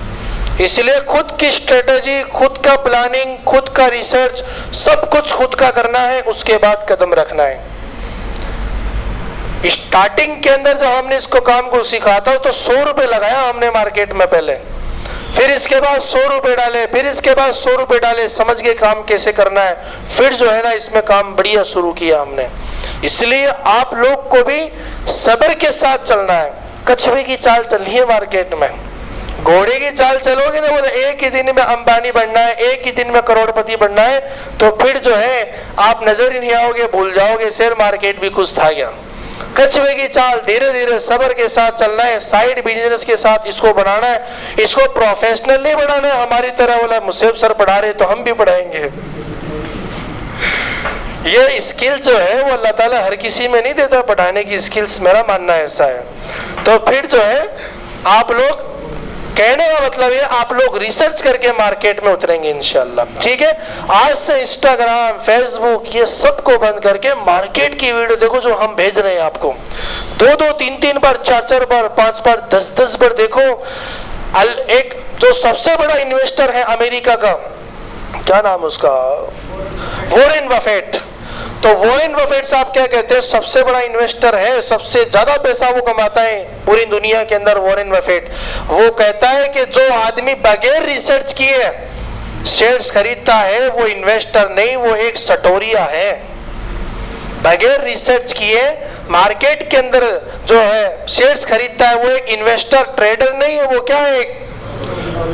इसलिए खुद की स्ट्रेटेजी, खुद का प्लानिंग, खुद का रिसर्च, सब कुछ खुद का करना है, उसके बाद कदम रखना है। स्टार्टिंग के अंदर जब हमने इसको काम को सीखा था तो 100 रुपए लगाया हमने मार्केट में पहले, फिर इसके बाद 100 रुपए डाले, फिर इसके बाद 100 रुपए डाले, समझ के काम कैसे करना है, फिर जो है ना इसमें काम बढ़िया शुरू किया हमने। इसलिए आप लोग को भी सब्र के साथ चलना है। कछुए की चाल चलनी है मार्केट में, घोड़े की चाल चलोगे ना, बोले एक ही दिन में अंबानी बनना है, एक ही दिन में करोड़पति बनना है, तो फिर जो है आप नजर ही नहीं आओगे, भूल जाओगे शेयर मार्केट भी कुछ था क्या। कछुए की चाल धीरे धीरे सब्र के साथ चलना है, साइड बिजनेस के साथ इसको बनाना है, इसको प्रोफेशनल नहीं बनाना है। हमारी तरह बोला मुसेब सर पढ़ा रहे तो हम भी पढ़ाएंगे। ये स्किल जो है वो अल्लाह ताला हर किसी में नहीं देता पढ़ाने की स्किल्स, मेरा मानना ऐसा है। तो फिर जो है आप लोग, कहने का मतलब है आप लोग रिसर्च करके मार्केट में उतरेंगे इंशाल्लाह, ठीक है। आज से इंस्टाग्राम, फेसबुक ये सबको बंद करके मार्केट की वीडियो देखो जो हम भेज रहे हैं आपको, 2-2, 3-3 बार, 4-4 बार, 5 बार, 10-10 बार देखो। एक जो सबसे बड़ा इन्वेस्टर है अमेरिका का, क्या नाम उसका, वॉरेन बफेट, तो वॉरेन बफेट साहब क्या कहते हैं, सबसे बड़ा इन्वेस्टर है, सबसे ज्यादा पैसा वो कमाता है पूरी दुनिया के अंदर वॉरेन बफेट। वो कहता है कि जो आदमी बगैर रिसर्च किए शेयर्स खरीदता है वो इन्वेस्टर नहीं, वो एक सटोरिया है। बगैर रिसर्च किए मार्केट के अंदर जो है शेयर्स खरीदता है वो एक इन्वेस्टर ट्रेडर नहीं है, वो क्या है, एक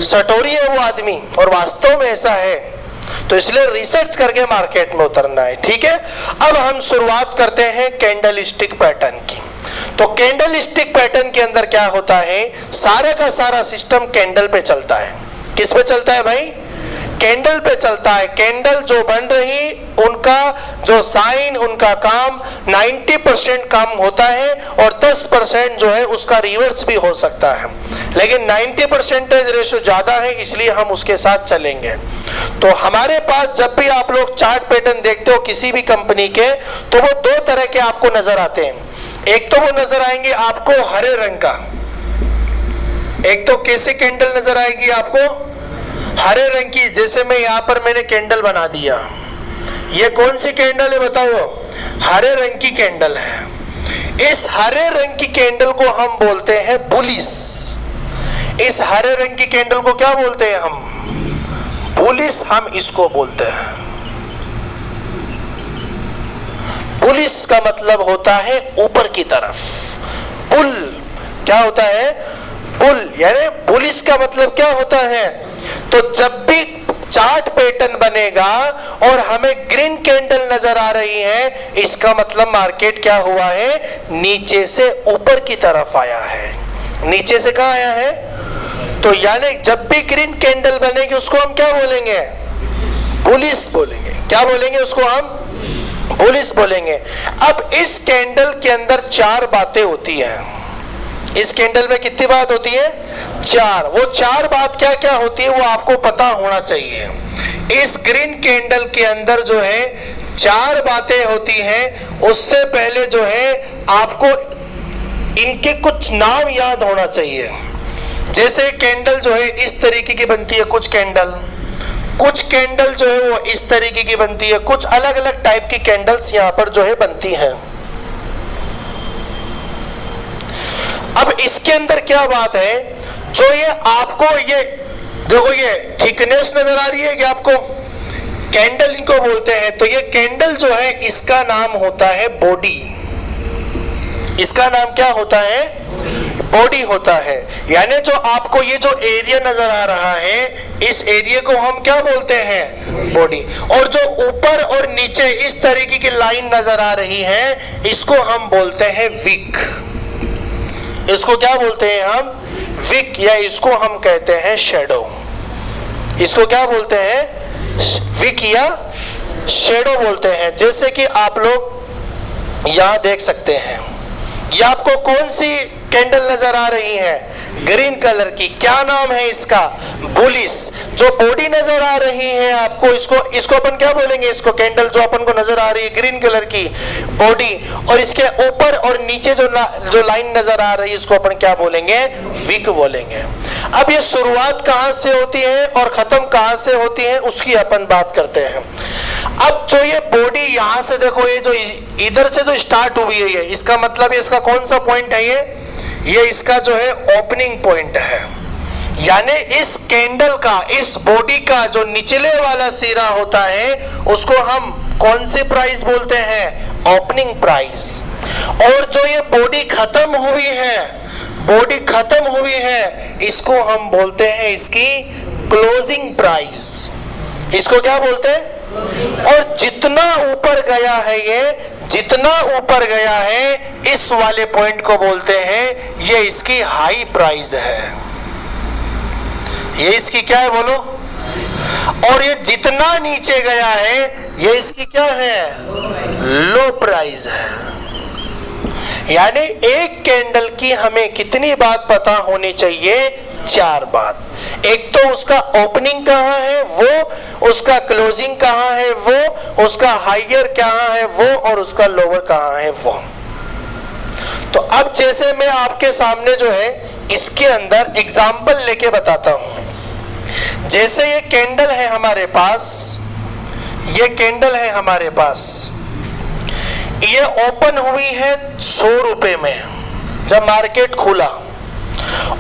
सटोरी है वो आदमी। और वास्तव में ऐसा है, तो इसलिए रिसर्च करके मार्केट में उतरना है। ठीक है, अब हम शुरुआत करते हैं कैंडल स्टिक पैटर्न की। तो कैंडल स्टिक पैटर्न के अंदर क्या होता है, सारा का सारा सिस्टम कैंडल पे चलता है। किस पे चलता है भाई, कैंडल पे चलता है। कैंडल जो बन रही उनका जो साइन, उनका काम 90% काम होता है और 10% जो है उसका रिवर्स भी हो सकता है, लेकिन 90% रेशो ज्यादा है, इसलिए हम उसके साथ चलेंगे। तो हमारे पास जब भी आप लोग चार्ट पैटर्न देखते हो किसी भी कंपनी के, तो वो दो तरह के आपको नजर आते हैं। एक तो वो नजर आएंगे आपको हरे रंग का, एक तो कैसे कैंडल नजर आएगी आपको हरे रंग की। जैसे मैं यहां पर मैंने कैंडल बना दिया, ये कौन सी कैंडल है बताओ, हरे रंग की कैंडल है। इस हरे रंग की कैंडल को हम बोलते हैं बुलिश। इस हरे रंग की कैंडल को क्या बोलते हैं हम, बुलिश हम इसको बोलते हैं। बुलिश का मतलब होता है ऊपर की तरफ। बुल क्या होता है, बुल यानी बुलिश का मतलब क्या होता है। तो जब भी चार्ट पैटर्न बनेगा और हमें ग्रीन कैंडल नजर आ रही है, इसका मतलब मार्केट क्या हुआ है, नीचे से ऊपर की तरफ आया है। नीचे से कहां आया है, तो यानी जब भी ग्रीन कैंडल बनेगी उसको हम क्या बोलेंगे, बुलिश बोलेंगे। क्या बोलेंगे उसको हम, बुलिश बोलेंगे। अब इस कैंडल के अंदर चार बातें होती हैं। इस कैंडल में कितनी बात होती है, चार। वो चार बात क्या क्या होती है वो आपको पता होना चाहिए। इस ग्रीन कैंडल के अंदर जो है चार बातें होती हैं। उससे पहले जो है आपको इनके कुछ नाम याद होना चाहिए। जैसे कैंडल जो है इस तरीके की बनती है, कुछ कैंडल जो है वो इस तरीके की बनती है, कुछ अलग अलग टाइप की कैंडल्स यहाँ पर जो है बनती हैं। अब इसके अंदर क्या बात है, जो ये आपको ये देखो ये थिकनेस नजर आ रही है कि आपको, कैंडल इनको बोलते हैं। तो ये कैंडल जो है इसका नाम होता है बॉडी। इसका नाम क्या होता है, बॉडी होता है। यानी जो आपको ये जो एरिया नजर आ रहा है, इस एरिया को हम क्या बोलते हैं, बॉडी। और जो ऊपर और नीचे इस तरीके की लाइन नजर आ रही है, इसको हम बोलते हैं विक। इसको क्या बोलते हैं हम, विक, या इसको हम कहते हैं शेडो। इसको क्या बोलते हैं, विक या शेडो बोलते हैं। जैसे कि आप लोग यहां देख सकते हैं, ये आपको कौन सी कैंडल नजर आ रही है, ग्रीन कलर की। क्या नाम है इसका, बुलिश। जो बॉडी नजर आ रही है आपको, इसको अपन क्या बोलेंगे, इसको कैंडल जो अपन को नजर आ रही है ग्रीन कलर की बॉडी, और इसके ऊपर और नीचे जो लाइन नजर आ रही है, इसको अपन क्या बोलेंगे, विक बोलेंगे। अब ये शुरुआत कहां से होती है और खत्म कहां से होती है उसकी अपन बात करते हैं। अब जो ये बॉडी यहां से देखो, ये जो इधर से जो स्टार्ट हुई है, इसका मतलब इसका कौन सा पॉइंट है, ये इसका जो है ओपनिंग पॉइंट है। यानी इस कैंडल का, इस बॉडी का जो निचले वाला सिरा होता है, उसको हम कौन सी प्राइस बोलते हैं, ओपनिंग प्राइस। और जो ये बॉडी खत्म हुई है, इसको हम बोलते हैं इसकी क्लोजिंग प्राइस। इसको क्या बोलते हैं, और जितना ऊपर गया है, ये जितना ऊपर गया है, इस वाले पॉइंट को बोलते हैं, ये इसकी हाई प्राइस है। ये इसकी क्या है बोलो, और ये जितना नीचे गया है, ये इसकी क्या है, लो प्राइस है। यानी एक कैंडल की हमें कितनी बात पता होनी चाहिए, चार बात। एक तो उसका ओपनिंग कहाँ है वो, उसका क्लोजिंग कहाँ है वो, उसका हाइयर कहाँ है वो, और उसका लोअर कहाँ है वो। तो अब जैसे मैं आपके सामने जो है इसके अंदर एग्जाम्पल लेके बताता हूं। जैसे ये कैंडल है हमारे पास, ये कैंडल है हमारे पास, ये ओपन हुई है 100 रुपए में जब मार्केट खुला,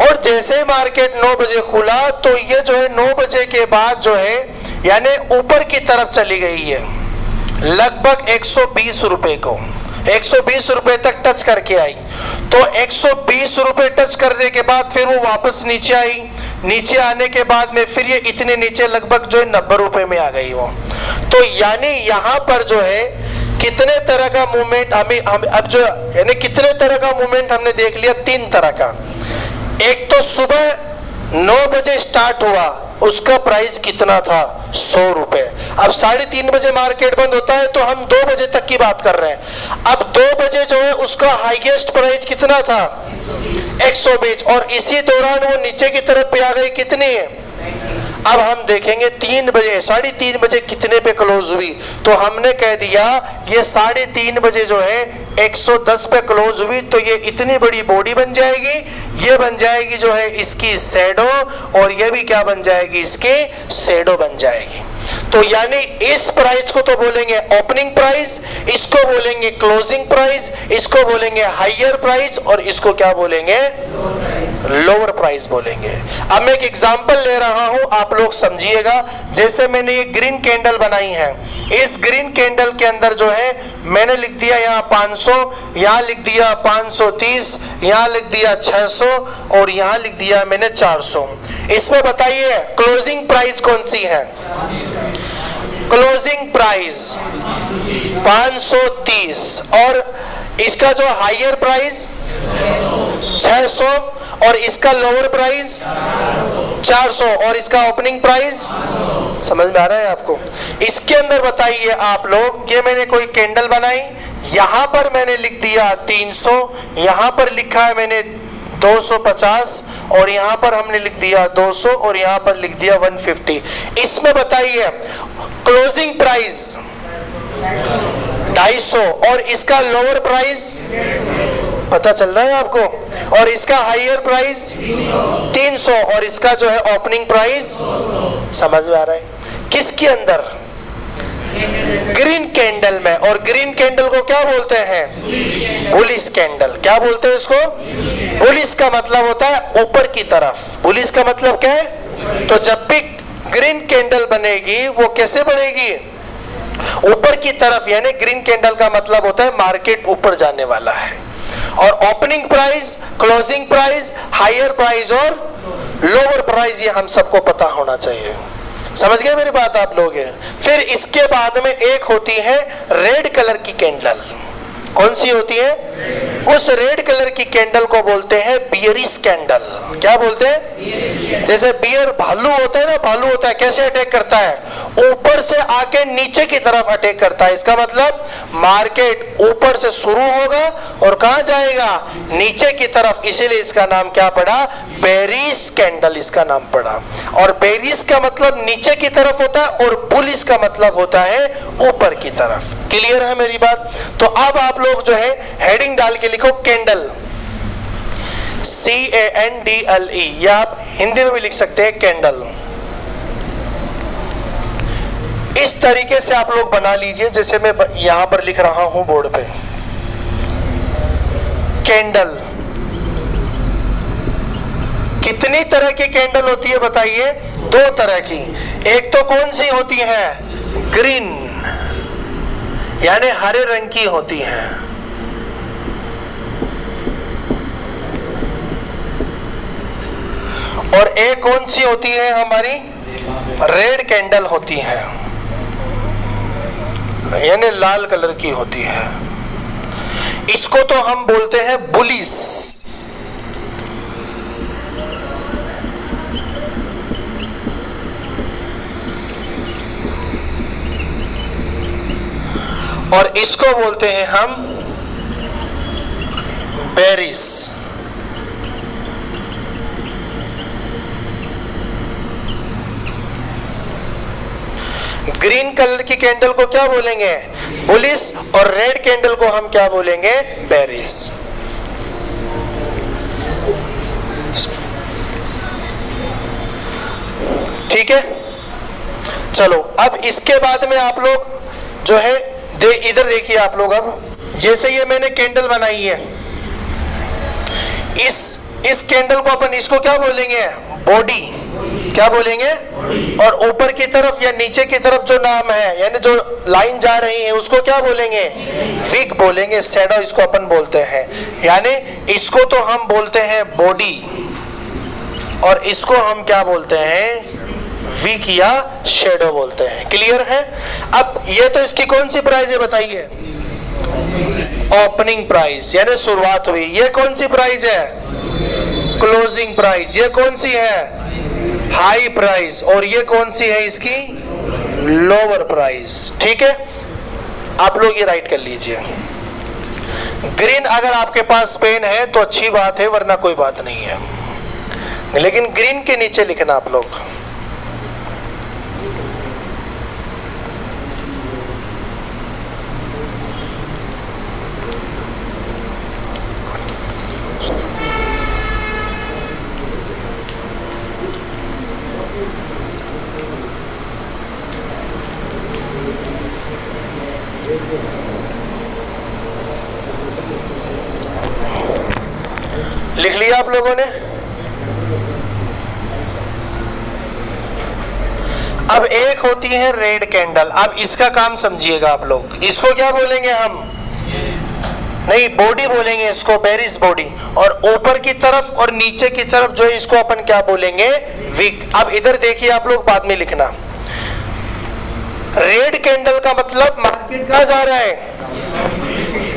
और जैसे मार्केट 9 बजे खुला तो ये जो है 9 बजे के बाद जो है यानी ऊपर की तरफ चली गई है लगभग 120 रुपए को, 120 रुपए तक टच करके आई। तो 120 रुपए टच करने के बाद फिर वो वापस नीचे आई, नीचे आने के बाद में फिर ये इतने नीचे लगभग जो है 90 रुपए में आ गई वो। तो यानी यहाँ पर जो है कितने तरह का मूवमेंट हम अब जो यानी कितने तरह का मूवमेंट हमने देख लिया, 3 तरह का। एक तो सुबह 9 बजे स्टार्ट हुआ, उसका प्राइस कितना था 100 रुपए। अब 3:30 बजे मार्केट बंद होता है तो हम 2 बजे तक की बात कर रहे हैं। अब 2 बजे जो है उसका हाईएस्ट प्राइस कितना था 120, और इसी दौरान वो नीचे की तरफ पे आ गई, कितनी है। अब हम देखेंगे 3 बजे 3:30 बजे कितने पे क्लोज हुई, तो हमने कह दिया ये 3:30 बजे जो है 110 पे क्लोज हुई, तो ये इतनी बड़ी बॉडी बन जाएगी, ये बन जाएगी जो है इसकी शैडो, और ये भी क्या बन जाएगी इसकी शैडो बन जाएगी। तो यानी इस प्राइस को तो बोलेंगे ओपनिंग प्राइस, इसको बोलेंगे क्लोजिंग प्राइस, इसको बोलेंगे हायर प्राइस, और इसको क्या बोलेंगे लोअर प्राइस बोलेंगे। अब मैं एक एग्जांपल ले रहा हूं, आप लोग समझिएगा। जैसे मैंने ये ग्रीन कैंडल बनाई है, इस ग्रीन कैंडल के अंदर जो है मैंने लिख दिया यहाँ 500, यहाँ लिख दिया 530, यहाँ लिख दिया 600, और यहाँ लिख दिया मैंने 400। इसमें बताइए क्लोजिंग प्राइस कौन सी है। क्लोजिंग प्राइस 530, और इसका जो हायर प्राइस 600, और इसका लोअर प्राइस 400, और इसका ओपनिंग प्राइस। समझ में आ रहा है आपको। इसके अंदर बताइए आप लोग, ये मैंने कोई कैंडल बनाई, यहां पर मैंने लिख दिया 300, यहां पर लिखा है मैंने 250, और यहां पर हमने लिख दिया 200, और यहां पर लिख दिया 150। इसमें बताइए क्लोजिंग प्राइस 250, और इसका लोअर प्राइस पता चल रहा है आपको, और इसका हायर प्राइस 300, और इसका जो है ओपनिंग प्राइस। समझ में आ रहा है। किसके अंदर ग्रीन कैंडल में, और ग्रीन कैंडल को क्या बोलते हैं बुलिश कैंडल। क्या बोलते हैं इसको बुलिश का मतलब होता है ऊपर की तरफ। बुलिश का मतलब क्या है, तो जब भी ग्रीन कैंडल बनेगी वो कैसे बनेगी ऊपर की तरफ, यानी ग्रीन कैंडल का मतलब होता है मार्केट ऊपर जाने वाला है। और opening price, closing price, higher price और लोअर प्राइस, ये हम सबको पता होना चाहिए। समझ गए मेरी बात आप लोग। फिर इसके बाद में एक होती है रेड कलर की कैंडल। कौन सी होती है, उस रेड कलर की कैंडल को बोलते हैं बियरिश कैंडल। क्या बोलते हैं, जैसे बियर भालू होता है ना, भालू होता है कैसे अटैक करता है, ऊपर से आके नीचे की तरफ अटैक करता है। इसका मतलब मार्केट ऊपर से शुरू होगा और कहां जाएगा नीचे की तरफ, इसीलिए इसका नाम क्या पड़ा बेरिश कैंडल, इसका नाम पड़ा। और बेरिश का मतलब नीचे की तरफ होता है और बुलिश का मतलब होता है ऊपर की तरफ। क्लियर है मेरी बात। तो अब आप लोग जो है हेडिंग डाल के लिखो कैंडल, CANDLE, या आप हिंदी में भी लिख सकते हैं कैंडल। इस तरीके से आप लोग बना लीजिए जैसे मैं यहां पर लिख रहा हूं बोर्ड पे। कैंडल कितनी तरह की कैंडल होती है बताइए, 2 तरह की। एक तो कौन सी होती है ग्रीन, यानी हरे रंग की होती है, और एक कौन सी होती है हमारी रेड कैंडल होती है, यानी लाल कलर की होती है। इसको तो हम बोलते हैं बुलिश। और इसको बोलते हैं हम बेरिश। ग्रीन कलर की कैंडल को क्या बोलेंगे बुलिश, और रेड कैंडल को हम क्या बोलेंगे बेरिश। ठीक है, चलो अब इसके बाद में आप लोग जो है इधर देखिए आप लोग, अब जैसे ये मैंने कैंडल बनाई है, इस कैंडल को अपन इसको क्या बोलेंगे? बॉडी। क्या बोलेंगे? और ऊपर की तरफ या नीचे की तरफ जो नाम है, यानी जो लाइन जा रही है, उसको क्या बोलेंगे? विग बोलेंगे, शैडो इसको अपन बोलते हैं। यानी इसको तो हम बोलते हैं बॉडी और इसको हम क्या बोलते हैं? विग या शैडो बोलते हैं। क्लियर है? अब ये तो इसकी कौन सी प्राइस है बताइए? ओपनिंग प्राइस, यानी शुरुआत हुई। ये कौन सी प्राइस है? Closing price. ये कौन सी है? High price. और ये कौन सी है इसकी? Lower price. ठीक है, आप लोग ये राइट कर लीजिए। ग्रीन अगर आपके पास पेन है तो अच्छी बात है, वरना कोई बात नहीं है, लेकिन ग्रीन के नीचे लिखना आप लोग। लिख लिया आप लोगों ने? अब एक होती है रेड कैंडल। अब इसका काम समझिएगा आप लोग। इसको क्या बोलेंगे हम? नहीं, बॉडी बोलेंगे इसको, बेरिस बॉडी। और ऊपर की तरफ और नीचे की तरफ जो है इसको अपन क्या बोलेंगे? विग। अब इधर देखिए आप लोग, बाद में लिखना। रेड कैंडल का मतलब मार्केट कहां जा रहा है?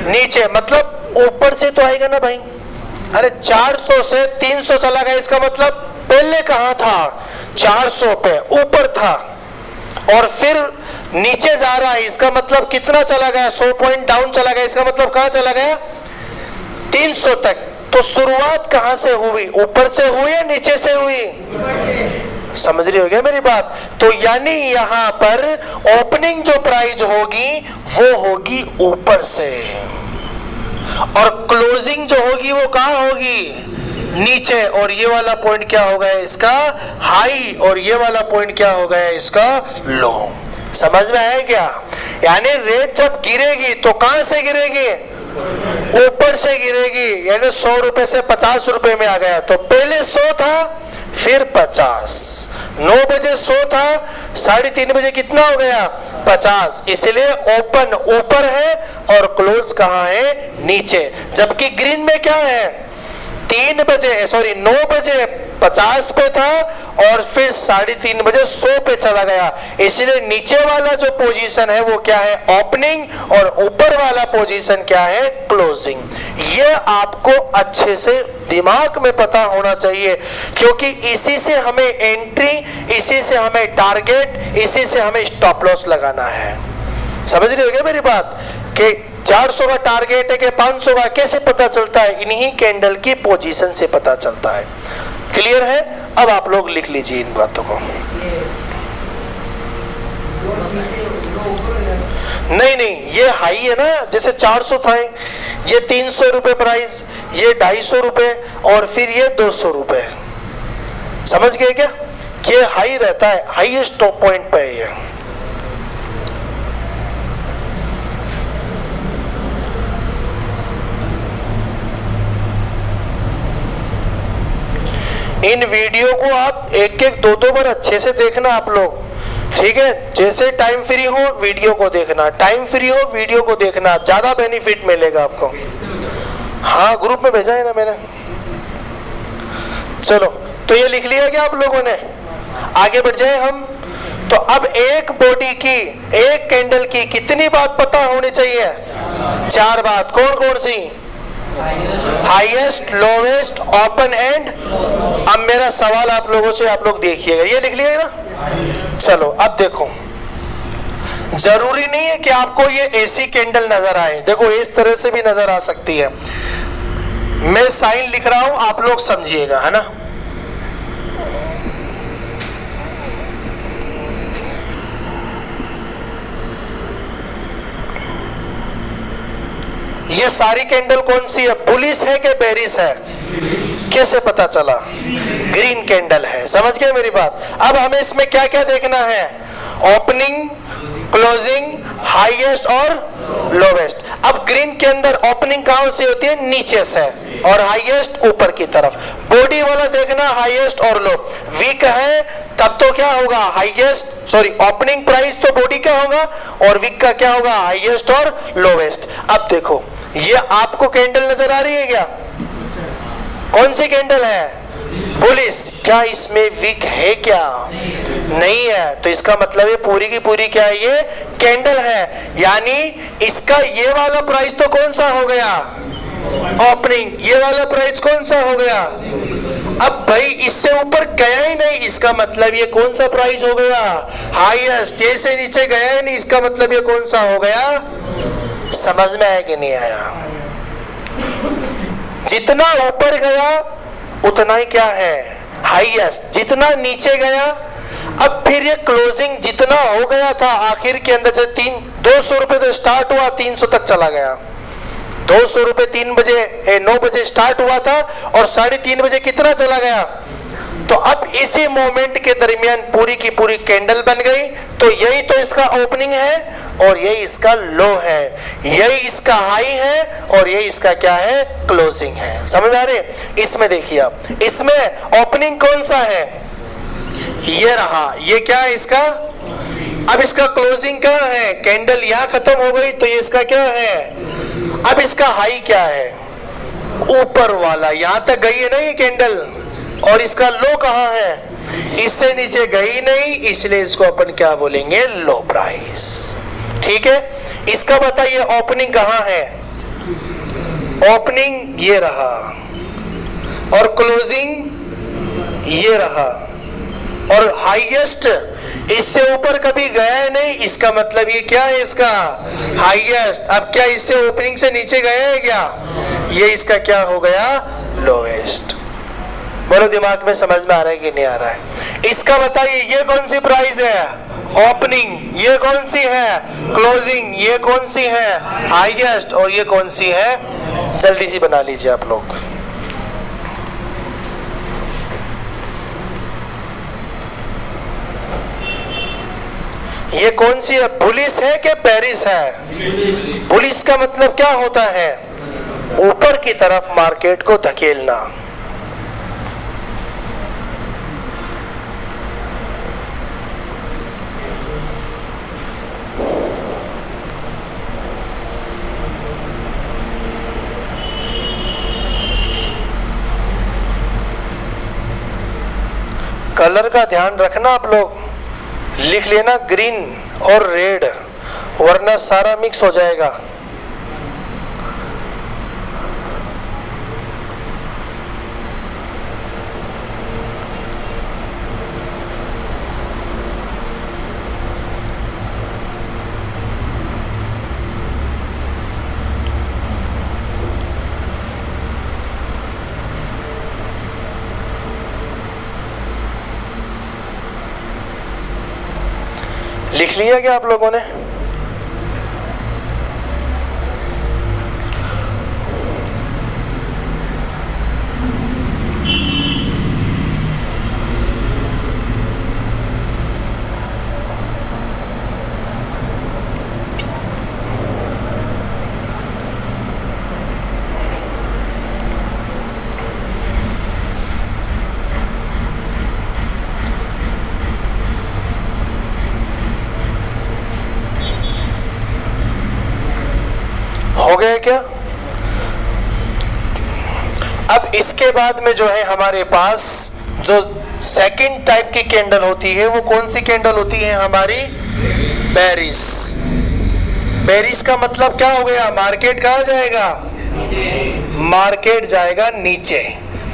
नीचे। मतलब ऊपर से तो आएगा ना भाई। अरे 400 से 300 चला गया, इसका मतलब पहले कहां था? 400 पे ऊपर था और फिर नीचे जा रहा है। इसका मतलब कितना चला गया? 100 पॉइंट डाउन चला गया। इसका मतलब कहां चला गया? 300 तक। तो शुरुआत कहां से हुई? ऊपर से हुई या नीचे से हुई? समझ रही हो गया मेरी बात? तो यानी यहां पर ओपनिंग जो प्राइस होगी वो होगी ऊपर से, और क्लोजिंग जो होगी वो कहां होगी? नीचे। और ये वाला पॉइंट क्या हो गया इसका? हाई। और ये वाला पॉइंट क्या हो गया इसका? लो। समझ में आया क्या? यानी रेट जब गिरेगी तो कहां से गिरेगी? ऊपर से गिरेगी। यानी 100 रुपए से 50 रुपए में आ गया। तो पहले 100 था, फिर 50। 9 बजे 100 था, 3:30 बजे कितना हो गया? 50। इसलिए ओपन ऊपर है और क्लोज कहां है? नीचे। जबकि ग्रीन में क्या है? 9 बजे 50 पे था और फिर 3:30 बजे 100 पे चला गया। इसलिए नीचे वाला जो पोजीशन है वो क्या है? ओपनिंग। और ऊपर वाला पोजीशन क्या है? क्लोजिंग। ये आपको अच्छे से दिमाग में पता होना चाहिए, क्योंकि इसी से हमें एंट्री, इसी से हमें टारगेट, इसी से हमें स्टॉप लॉस लगाना है। समझ रहे हो क्या मेरी बात? कि 400 का टारगेट है कि 500 का, कैसे पता चलता है? इन्हीं कैंडल की पोजीशन से पता चलता है। क्लियर है? अब आप लोग लिख लीजिए इन बातों को। नहीं, ये हाई है ना, जैसे 400 था, ये 300 रुपए प्राइस, ये 250 रुपए और फिर ये 200 रुपए। समझ गए क्या? ये हाई रहता है, हाईएस्ट टॉप पॉइंट पे है ये। इन वीडियो को आप एक एक दो बार अच्छे से देखना आप लोग, ठीक है? जैसे टाइम फ्री हो वीडियो को देखना, टाइम फ्री हो वीडियो को देखना, ज्यादा बेनिफिट मिलेगा आपको। हाँ, ग्रुप में भेजा है ना मैंने। चलो, तो ये लिख लिया क्या आप लोगों ने? आगे बढ़ जाए हम। तो अब एक बॉडी की, एक कैंडल की कितनी बात पता होनी चाहिए? 4 बात। कौन कौन सी? Highest, lowest, open end. अब मेरा सवाल आप लोगों से, आप लोग देखिएगा, ये लिख लिया ना? चलो अब देखो, जरूरी नहीं है कि आपको ये ऐसी कैंडल नजर आए। देखो, इस तरह से भी नजर आ सकती है। मैं साइन लिख रहा हूं, आप लोग समझिएगा, है ना? ये सारी कैंडल कौन सी है? बुलिश है कि बेरिश है? कैसे पता चला? ग्रीन कैंडल है। समझ गए मेरी बात? अब हमें इसमें क्या क्या देखना है? ओपनिंग, क्लोजिंग, हाईएस्ट और लोवेस्ट। अब ग्रीन के अंदर ओपनिंग कहां से होती है? नीचे से, और हाईएस्ट ऊपर की तरफ। बॉडी वाला देखना हाईएस्ट और लो। वीक है तब तो क्या होगा? हाईएस्ट, सॉरी, ओपनिंग प्राइस तो बॉडी का होगा और वीक का क्या होगा? हाईएस्ट और लोवेस्ट। अब देखो, ये आपको कैंडल नजर आ रही है क्या? कौन सी कैंडल है? बुलिश। क्या इसमें वीक है क्या? नहीं है। तो इसका मतलब ये पूरी की पूरी क्या है? ये कैंडल है। यानी इसका ये वाला प्राइस तो कौन सा हो गया? ओपनिंग। ये वाला प्राइस कौन सा हो गया? अब भाई इससे ऊपर गया ही नहीं, इसका मतलब ये कौन सा प्राइस हो गया? हाईएस्ट। ये से नीचे गया ही नहीं, इसका मतलब ये कौन सा हो गया? समझ में आया कि नहीं आया? जितना ऊपर गया उतना ही क्या है? हाईएस्ट। जितना नीचे गया, अब फिर ये क्लोजिंग जितना हो गया था आखिर के अंदर से 200 रुपए तो स्टार्ट हुआ, 300 तक चला गया। 200 रुपए 9 बजे स्टार्ट हुआ था और 3:30 बजे कितना चला गया? तो अब इसी मोमेंट के दरमियान पूरी की पूरी कैंडल बन गई। तो यही तो इसका ओपनिंग है और यही इसका लो है, यही इसका हाई है और यही इसका क्या है? क्लोजिंग है। समझ आ रहे? इसमें देखिए आप, इसमें ओपनिंग कौन सा है? ये रहा। ये क्या है इसका? अब इसका क्लोजिंग क्या है? कैंडल यहां खत्म हो गई तो ये इसका क्या है? अब इसका हाई क्या है? ऊपर वाला, यहां तक गई है ना ये कैंडल, और इसका लो कहां है? इससे नीचे गई नहीं, इसलिए इसको अपन क्या बोलेंगे? लो प्राइस। ठीक है। इसका बताइए ओपनिंग कहां है? ओपनिंग ये रहा और क्लोजिंग ये रहा, और हाईएस्ट इससे ऊपर कभी गया है नहीं, इसका मतलब ये क्या है? इसका हाईएस्ट। अब क्या इससे ओपनिंग से नीचे गया है क्या? ये इसका क्या हो गया? लोवेस्ट। बोलो, दिमाग में समझ में आ रहा है कि नहीं आ रहा है? इसका बताइए ये कौन सी प्राइस है? ओपनिंग। ये कौन सी है? क्लोजिंग। ये कौन सी है? हाईएस्ट। और ये कौन सी है? जल्दी सी बना लीजिए आप लोग। ये कौन सी है? बुलिश है कि पेरिस है? बुलिश का मतलब क्या होता है? ऊपर की तरफ मार्केट को धकेलना। कलर का ध्यान रखना आप लोग, लिख लेना ग्रीन और रेड, वरना सारा मिक्स हो जाएगा। लिख लिया क्या आप लोगों ने? हो गया क्या? अब इसके बाद में जो है हमारे पास जो सेकंड टाइप की कैंडल होती है, वो कौन सी कैंडल होती है? हमारी बेरिस। बेरिस का मतलब क्या हो गया? मार्केट कहाँ जाएगा? मार्केट जाएगा नीचे।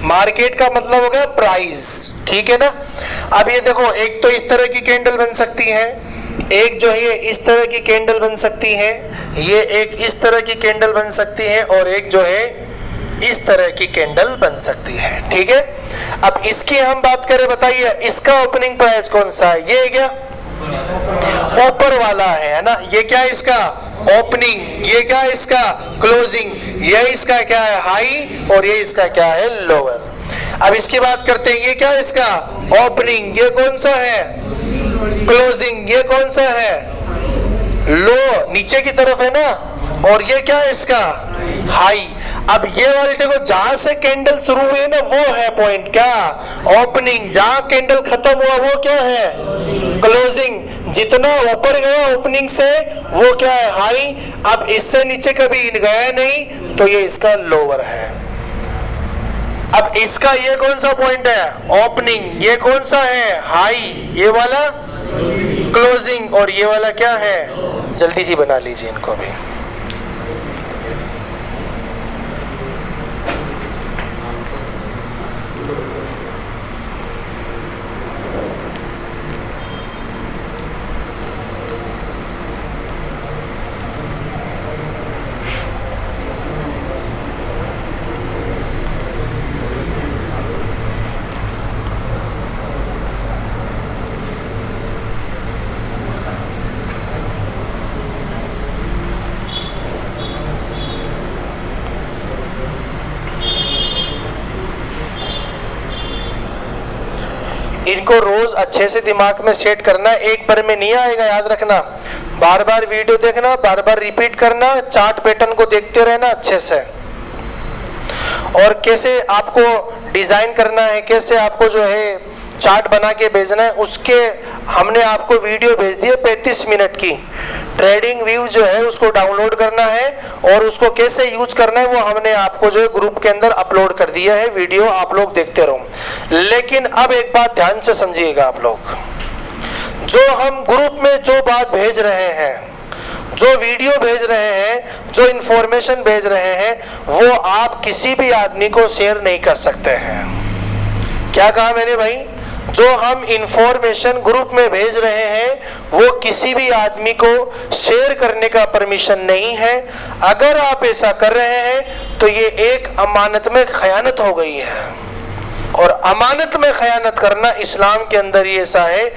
मार्केट का मतलब हो गया प्राइस। ठीक है ना? अब ये देखो, एक तो इस तरह की कैंडल बन सकती है, एक जो है इस तरह की कैंडल बन सकती है, ये एक इस तरह की कैंडल बन सकती है, और एक जो है इस तरह की कैंडल बन सकती है। ठीक है। अब इसकी हम बात करें, बताइए इसका ओपनिंग प्राइस कौन सा है? ये क्या ऊपर वाला है ना? ये क्या है इसका? ओपनिंग। ये क्या है इसका? क्लोजिंग। ये इसका क्या है? हाई। और ये इसका क्या है? लोअर। अब इसकी बात करते हैं, ये क्या है इसका? ओपनिंग। ये कौन सा है? क्लोजिंग। ये कौन सा है? लोअर। नीचे की तरफ है ना, और ये क्या है इसका हाई। अब ये वाली देखो, जहां से कैंडल शुरू हुई है ना वो है पॉइंट क्या, ओपनिंग। जहां कैंडल खत्म हुआ वो क्या है, क्लोजिंग। जितना ऊपर गया ओपनिंग से वो क्या है, हाई। अब इससे नीचे कभी गया नहीं तो ये इसका लोअर है। अब इसका ये कौन सा पॉइंट है, ओपनिंग। ये कौन सा है, हाई। ये वाला क्लोजिंग, और ये वाला क्या है, जल्दी से बना लीजिए इनको भी। इनको रोज अच्छे से दिमाग में सेट करना, एक बार में नहीं आएगा, याद रखना। बार बार वीडियो देखना, बार बार रिपीट करना, चार्ट पैटर्न को देखते रहना अच्छे से, और कैसे आपको डिजाइन करना है, कैसे आपको जो है चार्ट बना के भेजना है, उसके हमने आपको वीडियो भेज दी है 35 मिनट की। ट्रेडिंग व्यू जो है उसको डाउनलोड करना है, और उसको कैसे यूज करना है वो हमने आपको जो है ग्रुप के अंदर अपलोड कर दिया है। वीडियो आप लोग देखते रहो। लेकिन अब एक बात ध्यान से समझिएगा आप लोग, जो हम ग्रुप में जो बात भेज रहे हैं, जो वीडियो भेज रहे हैं, जो इंफॉर्मेशन भेज रहे हैं, वो आप किसी भी आदमी को शेयर नहीं कर सकते हैं। क्या कहा मैंने भाई, जो हम इंफॉर्मेशन ग्रुप में भेज रहे हैं वो किसी भी आदमी को शेयर करने का परमिशन नहीं है। अगर आप ऐसा कर रहे हैं तो ये एक अमानत में खयानत हो गई है, और अमानत में खयानत करना इस्लाम के अंदर ये ऐसा है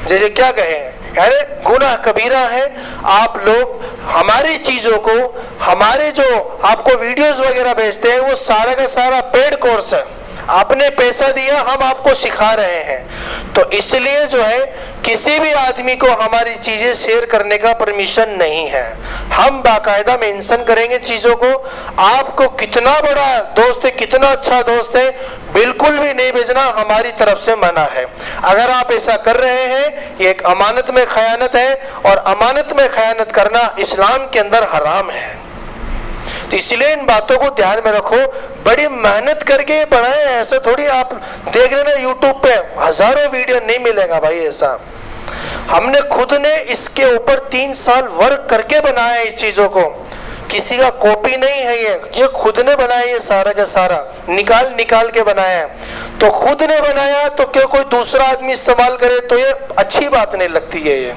जैसे क्या कहे, अरे गुनाह कबीरा है। आप लोग हमारी चीजों को, हमारे जो आपको वीडियोस वगैरह भेजते हैं वो सारा का सारा पेड कोर्स है, आपने पैसा दिया, हम आपको सिखा रहे हैं। तो इसलिए जो है किसी भी आदमी को हमारी चीजें शेयर करने का परमिशन नहीं है। हम बाकायदा मेंशन करेंगे चीजों को। आपको कितना बड़ा दोस्त है, कितना अच्छा दोस्त है, बिल्कुल भी नहीं भेजना, हमारी तरफ से मना है। अगर आप ऐसा कर रहे हैं ये एक अमानत में खयानत है, और अमानत में खयानत करना इस्लाम के अंदर हराम है। तो इसलिए इन बातों को ध्यान में रखो, बड़ी मेहनत करके बनाए। ऐसा थोड़ी आप देख लेना यूट्यूब पे हजारों वीडियो नहीं मिलेगा भाई ऐसा। हमने खुद ने इसके ऊपर 3 साल वर्क करके बनाया है इस चीजों को, किसी का कॉपी नहीं है ये खुद ने बनाया, ये सारा का सारा निकाल के बनाया है। तो खुद ने बनाया तो क्या कोई दूसरा आदमी इस्तेमाल करे तो ये अच्छी बात नहीं लगती है ये।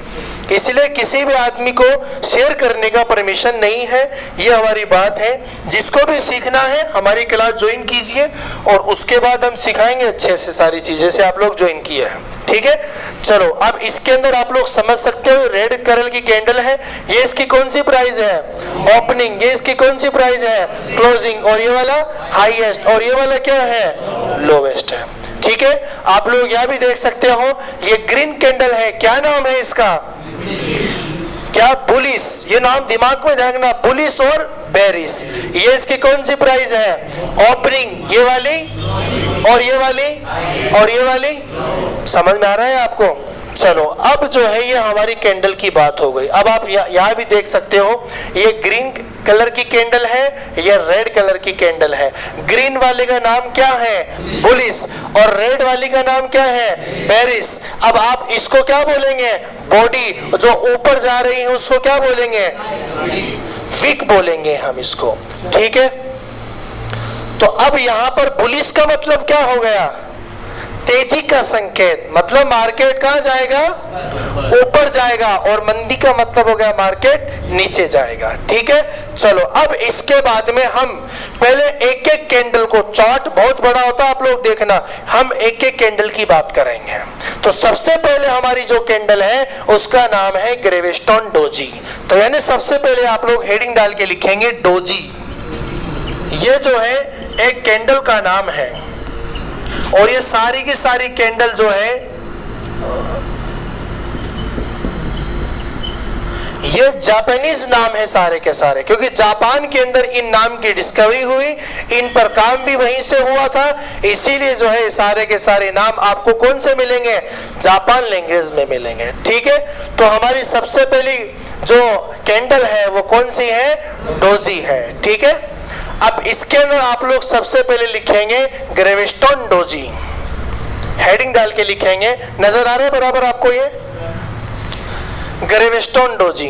इसलिए किसी भी आदमी को शेयर करने का परमिशन नहीं है, ये हमारी बात है। जिसको भी सीखना है हमारी क्लास ज्वाइन कीजिए, और उसके बाद हम सिखाएंगे अच्छे से सारी चीजें से आप लोग ज्वाइन किए हैं, ठीक है। चलो अब इसके अंदर आप लोग समझ सकते हो, रेड कलर की कैंडल है, ये इसकी कौन सी प्राइस है, ओपनिंग। ये इसकी कौन सी प्राइस है, क्लोजिंग। और ये वाला हाईएस्ट, और ये वाला क्या है, लोवेस्ट है, ठीक है। आप लोग यहाँ भी देख सकते हो, ये ग्रीन कैंडल है, क्या नाम है इसका, क्या, बुलिस। ये नाम दिमाग में रखना, बुलिस और बेरिस। ये इसकी कौन सी प्राइस है, ओपनिंग। ये वाली, और ये वाली, और ये वाली। समझ में आ रहा है आपको। चलो अब जो है ये हमारी कैंडल की बात हो गई। अब आप यहाँ भी देख सकते हो, ये ग्रीन कलर की कैंडल है, ये रेड कलर की कैंडल है। ग्रीन वाले का नाम क्या है, बुलिस, और रेड वाली का नाम क्या है, बेरिस। अब आप इसको क्या बोलेंगे, बॉडी। जो ऊपर जा रही है उसको क्या बोलेंगे, विक बोलेंगे हम इसको, ठीक है। तो अब यहाँ पर बुलिस का मतलब क्या हो गया, तेजी का संकेत। मतलब मार्केट कहाँ जाएगा, ऊपर जाएगा, और मंदी का मतलब हो गया मार्केट नीचे जाएगा, ठीक है। चलो अब इसके बाद में हम पहले एक एक कैंडल को, चार्ट बहुत बड़ा होता है आप लोग देखना, हम एक एक कैंडल की बात करेंगे। तो सबसे पहले हमारी जो कैंडल है उसका नाम है ग्रेविस्टोन डोजी। तो यानी सबसे पहले आप लोग हेडिंग डाल के लिखेंगे डोजी। ये जो है एक कैंडल का नाम है, और ये सारी की सारी कैंडल जो है ये जापानीज नाम है सारे के सारे, क्योंकि जापान के अंदर इन नाम की डिस्कवरी हुई, इन पर काम भी वहीं से हुआ था, इसीलिए जो है सारे के सारे नाम आपको कौन से मिलेंगे, जापान लैंग्वेज में मिलेंगे। ठीक है, तो हमारी सबसे पहली जो कैंडल है वो कौन सी है, डोजी है। ठीक है, अब इसके अंदर आप लोग सबसे पहले लिखेंगे ग्रेविस्टोन डोजी, हेडिंग डाल के लिखेंगे। नजर आ रहा है बराबर आपको ये ग्रेविस्टोन डोजी।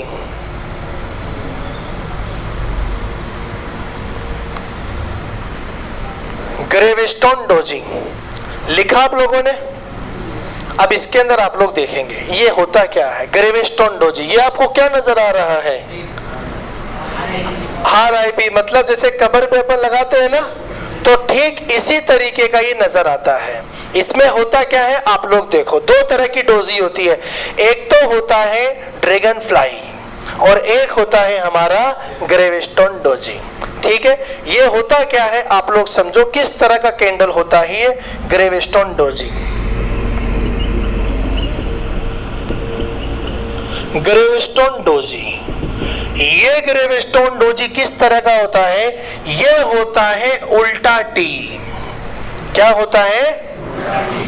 ग्रेविस्टोन डोजी लिखा आप लोगों ने। अब इसके अंदर आप लोग देखेंगे ये होता क्या है ग्रेविस्टोन डोजी। ये आपको क्या नजर आ रहा है, RIP, मतलब जैसे कब्र पे अपन लगाते हैं ना, तो ठीक इसी तरीके का ये नजर आता है। इसमें होता क्या है आप लोग देखो, दो तरह की डोजी होती है, एक तो होता है ड्रैगन फ्लाई और एक होता है हमारा ग्रेविस्टोन डोजी। ठीक है, ये होता क्या है आप लोग समझो, किस तरह का कैंडल होता है ये ग्रेविस्टोन डोजी। ग्रेविस्टोन डोजी, ये ग्रेविस्टोन डोजी किस तरह का होता है, ये होता है उल्टा टी। क्या होता है,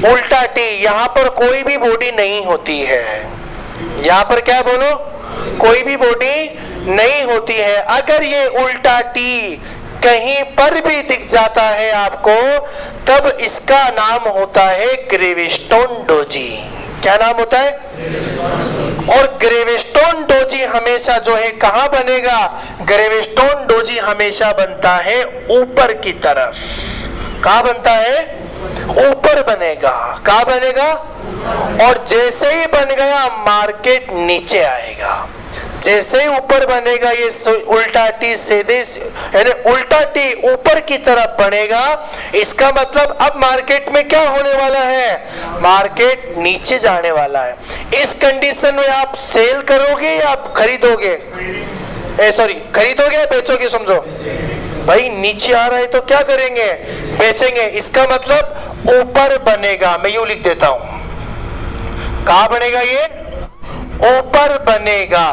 उल्टा टी। यहां पर कोई भी बॉडी नहीं होती है, यहां पर क्या बोलो, कोई भी बॉडी नहीं होती है। अगर ये उल्टा टी कहीं पर भी दिख जाता है आपको, तब इसका नाम होता है ग्रेविस्टोन डोजी। क्या नाम होता है, और ग्रेविस्टोन डोजी हमेशा जो है कहां बनेगा, ग्रेविस्टोन डोजी हमेशा बनता है ऊपर की तरफ। कहां बनता है, ऊपर बनेगा। कहां बनेगा, और जैसे ही बन गया मार्केट नीचे आएगा। जैसे ही ऊपर बनेगा ये उल्टा टी सीधे, यानी उल्टा टी ऊपर की तरफ बनेगा। इसका मतलब अब मार्केट में क्या होने वाला है, मार्केट नीचे जाने वाला है। इस कंडीशन में आप सेल करोगे या आप खरीदोगे, खरीदोगे या बेचोगे, समझो भाई नीचे आ रहा है तो क्या करेंगे, बेचेंगे। इसका मतलब ऊपर बनेगा। मैं यूं लिख देता हूं, कहां बनेगा ये, ऊपर बनेगा,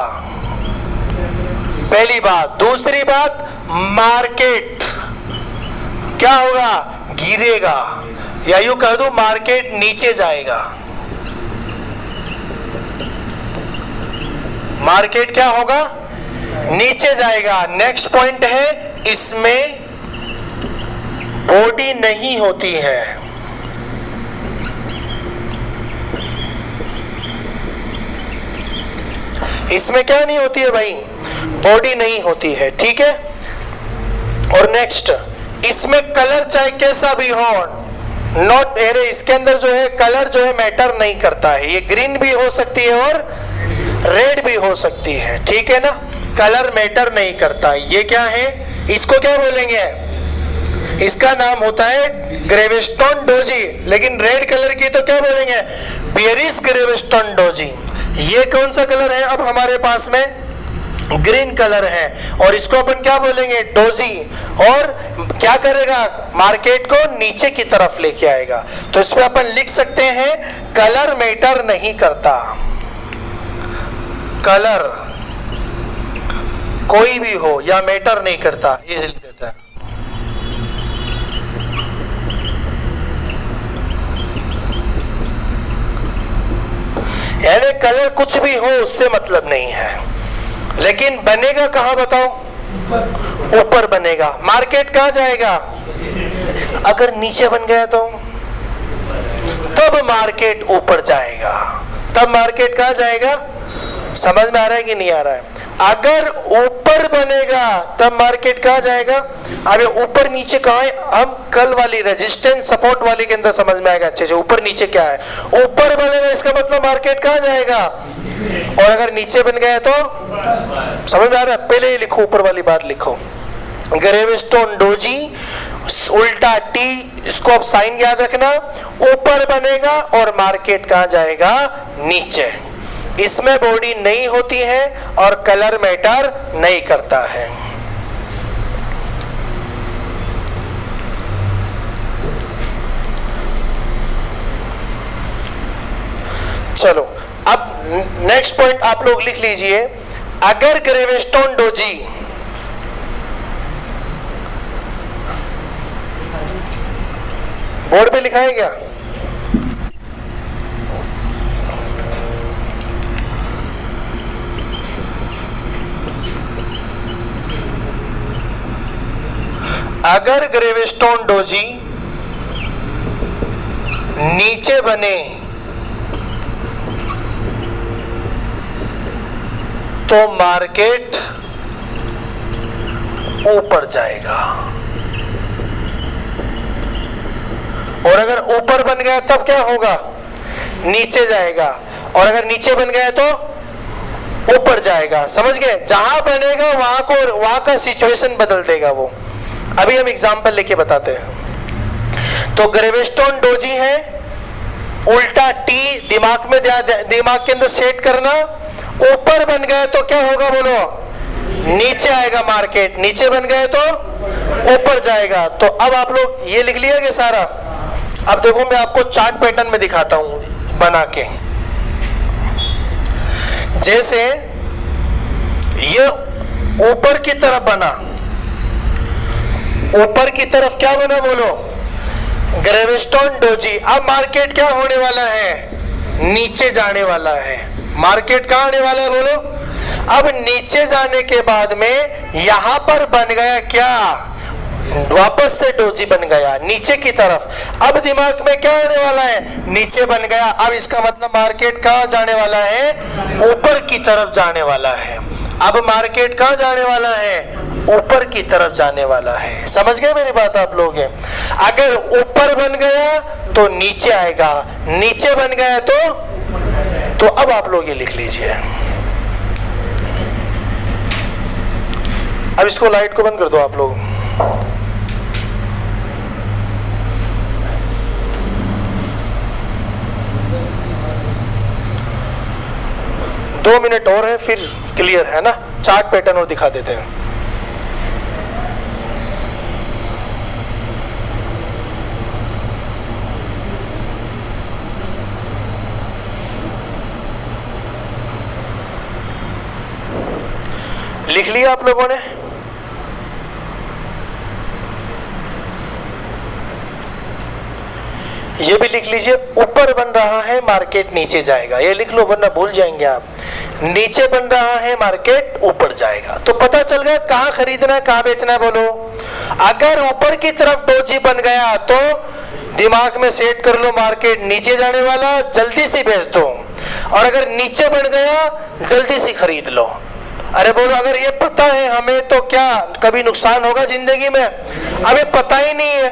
पहली बात। दूसरी बात, मार्केट क्या होगा, गिरेगा, या यूं कह दूं मार्केट नीचे जाएगा। मार्केट क्या होगा, नीचे जाएगा। नेक्स्ट पॉइंट है, इसमें बॉडी नहीं होती है। इसमें क्या नहीं होती है भाई, बॉडी नहीं होती है। ठीक है, और नेक्स्ट, इसमें कलर चाहे कैसा भी हो, नॉट एरे, इसके अंदर जो है कलर जो है मैटर नहीं करता है। ये ग्रीन भी हो सकती है और रेड भी हो सकती है। ठीक है ना, कलर मैटर नहीं करता। ये क्या है, इसको क्या बोलेंगे, इसका नाम होता है ग्रेविस्टोन डोजी। लेकिन रेड कलर की तो क्या बोलेंगे, बेरिस ग्रेविस्टोन डोजी। ये कौन सा कलर है, अब हमारे पास में ग्रीन कलर है, और इसको अपन क्या बोलेंगे, डोजी। और क्या करेगा, मार्केट को नीचे की तरफ लेके आएगा। तो इसमें अपन लिख सकते हैं कलर मैटर नहीं करता। कलर कोई भी हो या मैटर नहीं करता, ये लिख देता है। यानी कलर कुछ भी हो उससे मतलब नहीं है, लेकिन बनेगा कहां बताओ, ऊपर बनेगा। मार्केट कहां जाएगा, अगर नीचे बन गया तो तब मार्केट ऊपर जाएगा। तब मार्केट कहां जाएगा, समझ में आ रहा है कि नहीं आ रहा है। अगर ऊपर बनेगा तब मार्केट कहां जाएगा। अब ऊपर नीचे कहां है, हम कल वाली रेजिस्टेंस सपोर्ट वाली के अंदर समझ में आएगा अच्छे से। ऊपर नीचे क्या है, ऊपर बनेगा इसका मतलब मार्केट कहां जाएगा, और अगर नीचे बन गया तो समझ में आ रहा है। पहले ही लिखो, ऊपर वाली बात लिखो, ग्रेविस्टोन डोजी उल्टा टी, इसको अब साइन याद रखना। ऊपर बनेगा और मार्केट कहां जाएगा, नीचे। इसमें बॉडी नहीं होती है और कलर मैटर नहीं करता है। चलो अब नेक्स्ट पॉइंट आप लोग लिख लीजिए। अगर ग्रेविस्टोन डोजी बोर्ड पे लिखा है क्या? अगर ग्रेविस्टोन डोजी नीचे बने तो मार्केट ऊपर जाएगा, और अगर ऊपर बन गया तब क्या होगा? नीचे जाएगा, और अगर नीचे बन गया तो ऊपर जाएगा। समझ गए? जहां बनेगा वहां का सिचुएशन बदल देगा वो। अभी हम एग्जांपल लेके बताते हैं। तो ग्रेविस्टोन डोजी है, उल्टा टी दिमाग के अंदर सेट करना। ऊपर बन गए तो क्या होगा बोलो? नीचे आएगा मार्केट, नीचे बन गए तो ऊपर जाएगा। तो अब आप लोग ये लिख लिया सारा। अब देखो मैं आपको चार्ट पैटर्न में दिखाता हूं बना के। जैसे ये ऊपर की तरफ बना, ऊपर की तरफ क्या बना बोलो? ग्रेविस्टोन डोजी। अब मार्केट क्या होने वाला है? नीचे जाने वाला है। मार्केट कहां आने वाला है बोलो? अब नीचे जाने के बाद में यहां पर बन गया क्या? वापस से डोजी बन गया नीचे की तरफ। अब दिमाग में क्या आने वाला है? नीचे बन गया। अब इसका मतलब मार्केट कहां जाने वाला है? ऊपर की तरफ जाने वाला है। अब मार्केट कहां जाने वाला है? ऊपर की तरफ जाने वाला है। समझ गए मेरी बात आप लोग? अगर ऊपर बन गया तो नीचे आएगा, नीचे बन गया तो अब आप लोग ये लिख लीजिए। अब इसको लाइट को बंद कर दो आप लोग। दो मिनट और है फिर क्लियर है ना? चार्ट पैटर्न और दिखा देते हैं। लिख लिया आप लोगों ने? ये भी लिख लीजिए। ऊपर बन रहा है मार्केट नीचे जाएगा, ये लिख लो वरना भूल जाएंगे आप। नीचे बन रहा है मार्केट ऊपर जाएगा। तो पता चल गया कहां खरीदना है कहां बेचना है बोलो। अगर ऊपर की तरफ डोजी बन गया तो दिमाग में सेट कर लो मार्केट नीचे जाने वाला, जल्दी से बेच दो। और अगर नीचे बन गया जल्दी से खरीद लो। अरे बोलो अगर ये पता है हमें तो क्या कभी नुकसान होगा जिंदगी में? अभी पता ही नहीं है।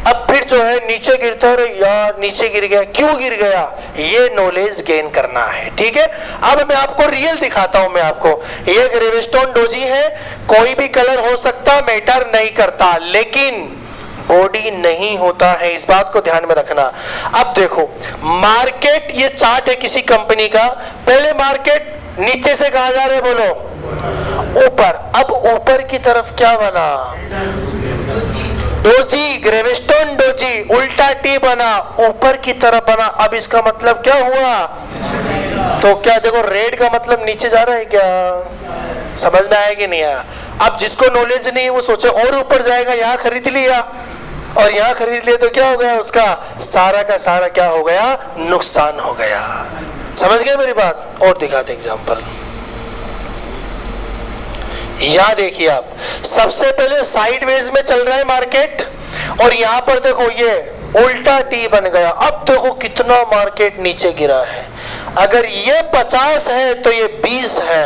अब फिर जो है नीचे गिरता है, अरे यार नीचे गिर गया, क्यों गिर गया? ये नॉलेज गेन करना है। ठीक है, अब मैं आपको रियल दिखाता हूं। मैं आपको ये ग्रेविस्टोन डोजी है, कोई भी कलर हो सकता, मैटर नहीं करता, लेकिन बॉडी नहीं होता है, इस बात को ध्यान में रखना। अब देखो मार्केट, ये चार्ट है किसी कंपनी का। पहले मार्केट नीचे से कहां जा रहे बोलो? ऊपर। अब ऊपर की तरफ क्या बना? डोजी, ग्रेविस्टोन डोजी, उल्टा टी बना, ऊपर की तरफ बना। अब इसका मतलब क्या हुआ? तो क्या देखो रेड का मतलब नीचे जा रहा है क्या? समझ में आया कि नहीं आया? अब जिसको नॉलेज नहीं है वो सोचे और ऊपर जाएगा, यहाँ खरीद लिया और यहाँ खरीद लिया तो क्या हो गया? उसका सारा का सारा क्या हो गया? नुकसान हो गया। समझ गए मेरी बात? और दिखाते एग्जाम्पल। यहां देखिए आप, सबसे पहले साइडवेज में चल रहा है मार्केट और यहां पर देखो ये उल्टा टी बन गया। अब देखो कितना मार्केट नीचे गिरा है। अगर ये 50 है तो ये 20 है।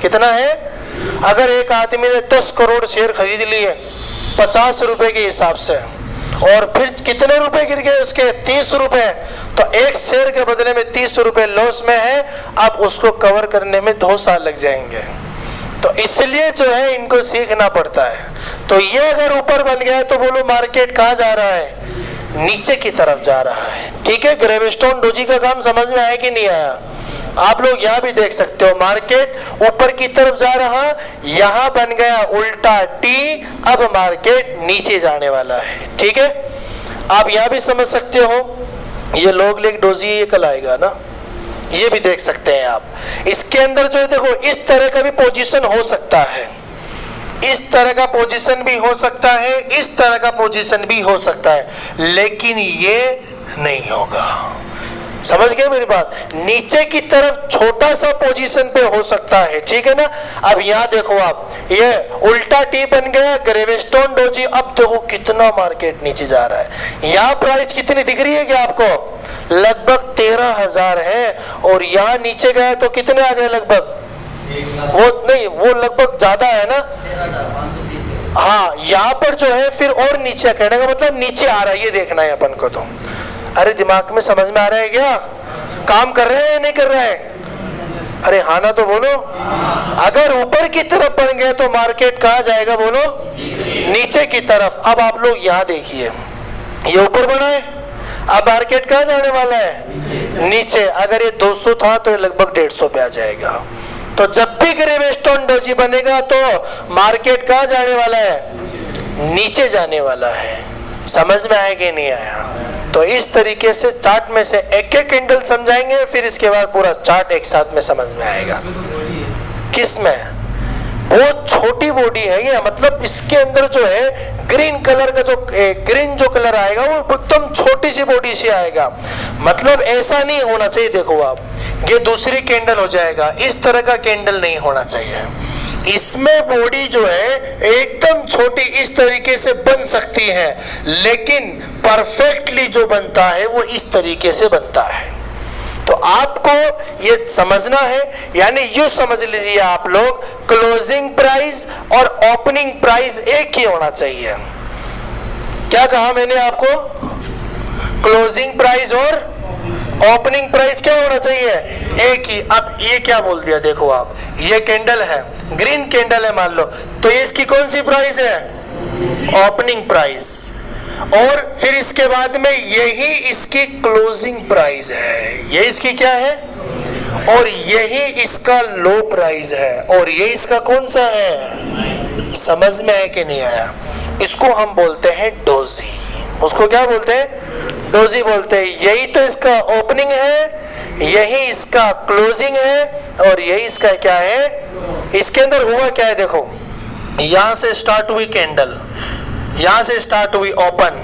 कितना है? अगर एक आदमी ने 10 करोड़ शेयर खरीद लिए 50 रुपए के हिसाब से, और फिर कितने रुपए गिर गए उसके? 30 रुपए। तो एक शेयर के बदले में 30 रुपए लॉस में है। अब उसको कवर करने में 2 साल लग जाएंगे। तो इसलिए जो है इनको सीखना पड़ता है। तो ये अगर ऊपर बन गया है तो बोलो मार्केट कहां जा रहा है? नीचे की तरफ जा रहा है। ठीक है, ग्रेविस्टोन डोजी का काम समझ में आया कि नहीं आया? आप लोग यहाँ भी देख सकते हो मार्केट ऊपर की तरफ जा रहा, यहां बन गया उल्टा टी, अब मार्केट नीचे जाने वाला है। ठीक है, आप यहां भी समझ सकते हो। ये लॉग लेग डोजी ये कल आएगा ना, ये भी देख सकते हैं आप। इसके अंदर जो है देखो इस तरह का भी पोजीशन हो सकता है, इस तरह का पोजीशन भी हो सकता है, इस तरह का पोजीशन भी हो सकता है, लेकिन ये नहीं होगा। समझ गए मेरी बात? नीचे की तरफ छोटा सा पोजीशन पे हो सकता है, ठीक है ना। अब यहाँ देखो आप, ये उल्टा टी बन गया, ग्रेवस्टोन डोजी। अब देखो कितना मार्केट नीचे जा रहा है। यहाँ प्राइस कितनी दिख रही है क्या आपको? लगभग 13,000 है, और यहाँ नीचे गया तो कितने आ गए? लगभग वो नहीं, वो लगभग ज्यादा है ना। हाँ, यहाँ पर जो है फिर और नीचे, कहने का मतलब नीचे आ रहा है, ये देखना है अपन को। तो अरे दिमाग में समझ में आ रहा है क्या? काम कर रहे हैं या नहीं कर रहे हैं? अरे हाँ ना तो बोलो। अगर ऊपर की तरफ बन गए तो मार्केट कहाँ जाएगा? बोलो, नीचे की तरफ। अब आप लोग यहाँ देखिए, ये ऊपर बना है, अब मार्केट कहाँ जाने वाला है? नीचे। अगर ये 200 था तो ये लगभग 150 पे आ जाएगा। तो जब भी ग्रेवस्टोन डोजी बनेगा तो मार्केट कहाँ जाने वाला है? नीचे जाने वाला है। समझ में आया कि नहीं आया? तो इस तरीके से चार्ट में से एक एक कैंडल समझाएंगे, फिर इसके बाद पूरा चार्ट एक साथ में समझ में आएगा। किस में? बहुत छोटी बॉडी है ये, मतलब इसके अंदर जो है ग्रीन कलर का जो ग्रीन जो कलर आएगा वो एकदम छोटी सी बॉडी से आएगा। मतलब ऐसा नहीं होना चाहिए। देखो आप, ये दूसरी कैंडल हो जाएगा, इस तरह का कैंडल नहीं होना चाहिए। इसमें बॉडी जो है एकदम छोटी इस तरीके से बन सकती है, लेकिन परफेक्टली जो बनता है वो इस तरीके से बनता है। तो आपको ये समझना है, यानी यूं समझ लीजिए आप लोग, क्लोजिंग प्राइस और ओपनिंग प्राइस एक ही होना चाहिए। क्या कहा मैंने आपको? क्लोजिंग प्राइस और ओपनिंग प्राइस क्या होना चाहिए? एक ही। अब ये क्या बोल दिया? देखो आप, ये कैंडल है, ग्रीन कैंडल है मान लो, तो ये इसकी कौन सी प्राइस है? Opening price. और फिर इसके बाद में यही इसकी क्लोजिंग प्राइस है। ये इसकी क्या है? और यही इसका लो प्राइस है, और ये इसका कौन सा है? समझ में आया कि नहीं आया? इसको हम बोलते हैं डोजी। उसको क्या बोलते हैं? डोजी बोलते हैं। यही तो इसका ओपनिंग है, यही इसका क्लोजिंग है, और यही इसका क्या है? इसके अंदर हुआ क्या है? देखो, यहां से स्टार्ट हुई कैंडल, यहां से स्टार्ट हुई ओपन,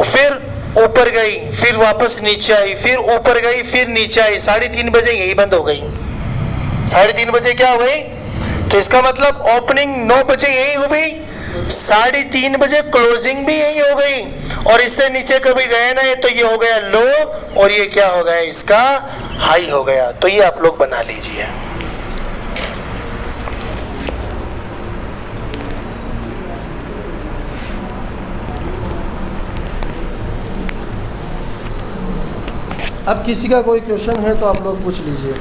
फिर ऊपर गई, फिर वापस नीचे आई, फिर ऊपर गई, फिर नीचे आई, 3:30 बजे यही बंद हो गई। 3:30 बजे क्या हो गई? तो इसका मतलब ओपनिंग 9 बजे यही हो गई, 3:30 बजे क्लोजिंग भी यही हो गई, और इससे नीचे कभी गए ना, ये तो ये हो गया लो, और ये क्या हो गया? इसका हाई हो गया। तो ये आप लोग बना लीजिए। अब किसी का कोई क्वेश्चन है तो आप लोग पूछ लीजिए।